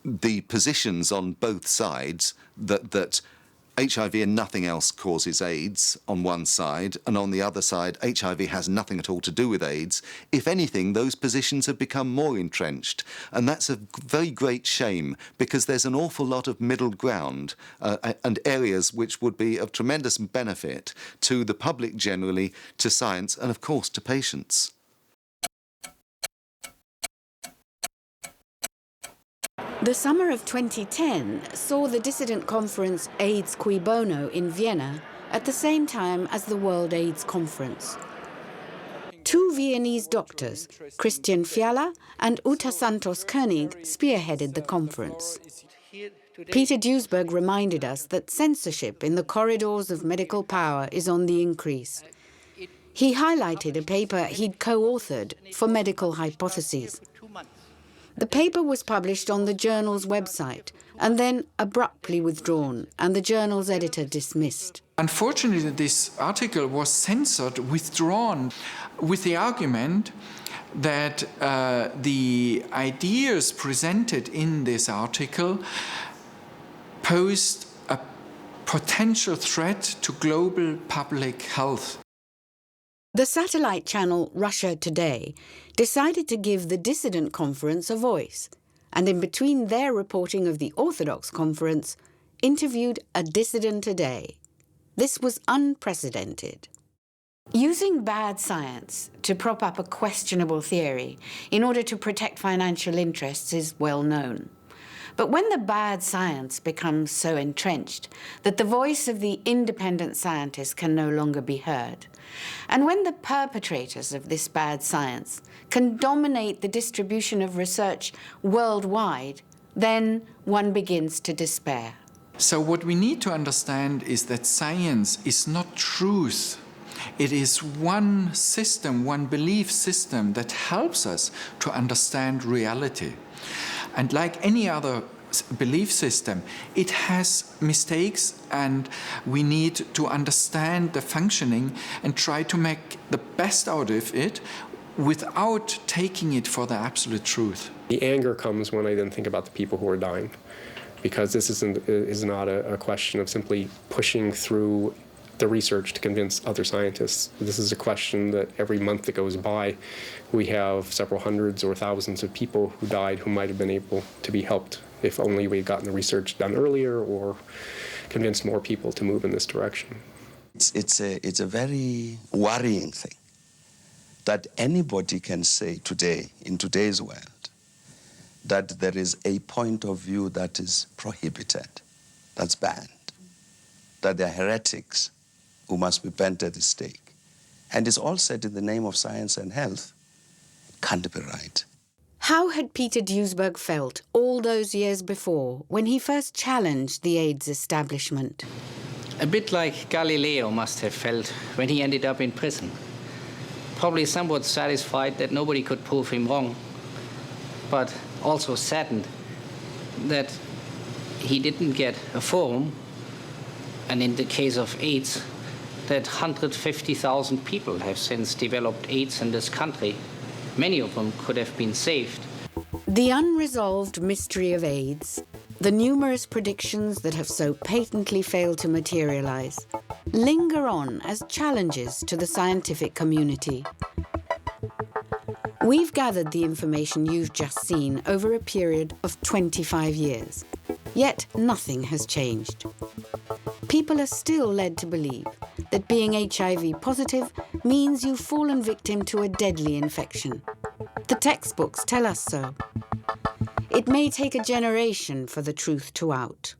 the positions on both sides that HIV and nothing else causes AIDS on one side, and on the other side, HIV has nothing at all to do with AIDS. If anything, those positions have become more entrenched. And that's a very great shame, because there's an awful lot of middle ground and areas which would be of tremendous benefit to the public generally, to science, and of course to patients. The summer of 2010 saw the dissident conference AIDS Cui Bono in Vienna at the same time as the World AIDS Conference. 2 Viennese doctors, Christian Fiala and Uta Santos-Koenig, spearheaded the conference. Peter Duisberg reminded us that censorship in the corridors of medical power is on the increase. He highlighted a paper he'd co-authored for Medical Hypotheses. The paper was published on the journal's website and then abruptly withdrawn, and the journal's editor dismissed. Unfortunately, this article was censored, withdrawn, with the argument that the ideas presented in this article posed a potential threat to global public health. The satellite channel Russia Today decided to give the dissident conference a voice, and in between their reporting of the Orthodox conference, interviewed a dissident a day. This was unprecedented. Using bad science to prop up a questionable theory in order to protect financial interests is well known. But when the bad science becomes so entrenched that the voice of the independent scientist can no longer be heard, and when the perpetrators of this bad science can dominate the distribution of research worldwide, then one begins to despair. So what we need to understand is that science is not truth. It is one system, one belief system that helps us to understand reality. And like any other belief system, it has mistakes, and we need to understand the functioning and try to make the best out of it without taking it for the absolute truth. The anger comes when I then think about the people who are dying, because this is not a question of simply pushing through the research to convince other scientists. This is a question that every month that goes by, we have several hundreds or thousands of people who died who might have been able to be helped if only we had gotten the research done earlier or convinced more people to move in this direction. It's a very worrying thing that anybody can say today, in today's world, that there is a point of view that is prohibited, that's banned, that they're heretics who must be burnt at the stake. And it's all said in the name of science and health. Can't be right. How had Peter Duesberg felt all those years before when he first challenged the AIDS establishment? A bit like Galileo must have felt when he ended up in prison. Probably somewhat satisfied that nobody could prove him wrong, but also saddened that he didn't get a forum, and in the case of AIDS, that 150,000 people have since developed AIDS in this country. Many of them could have been saved. The unresolved mystery of AIDS, the numerous predictions that have so patently failed to materialize, linger on as challenges to the scientific community. We've gathered the information you've just seen over a period of 25 years, yet nothing has changed. People are still led to believe that being HIV positive means you've fallen victim to a deadly infection. The textbooks tell us so. It may take a generation for the truth to out.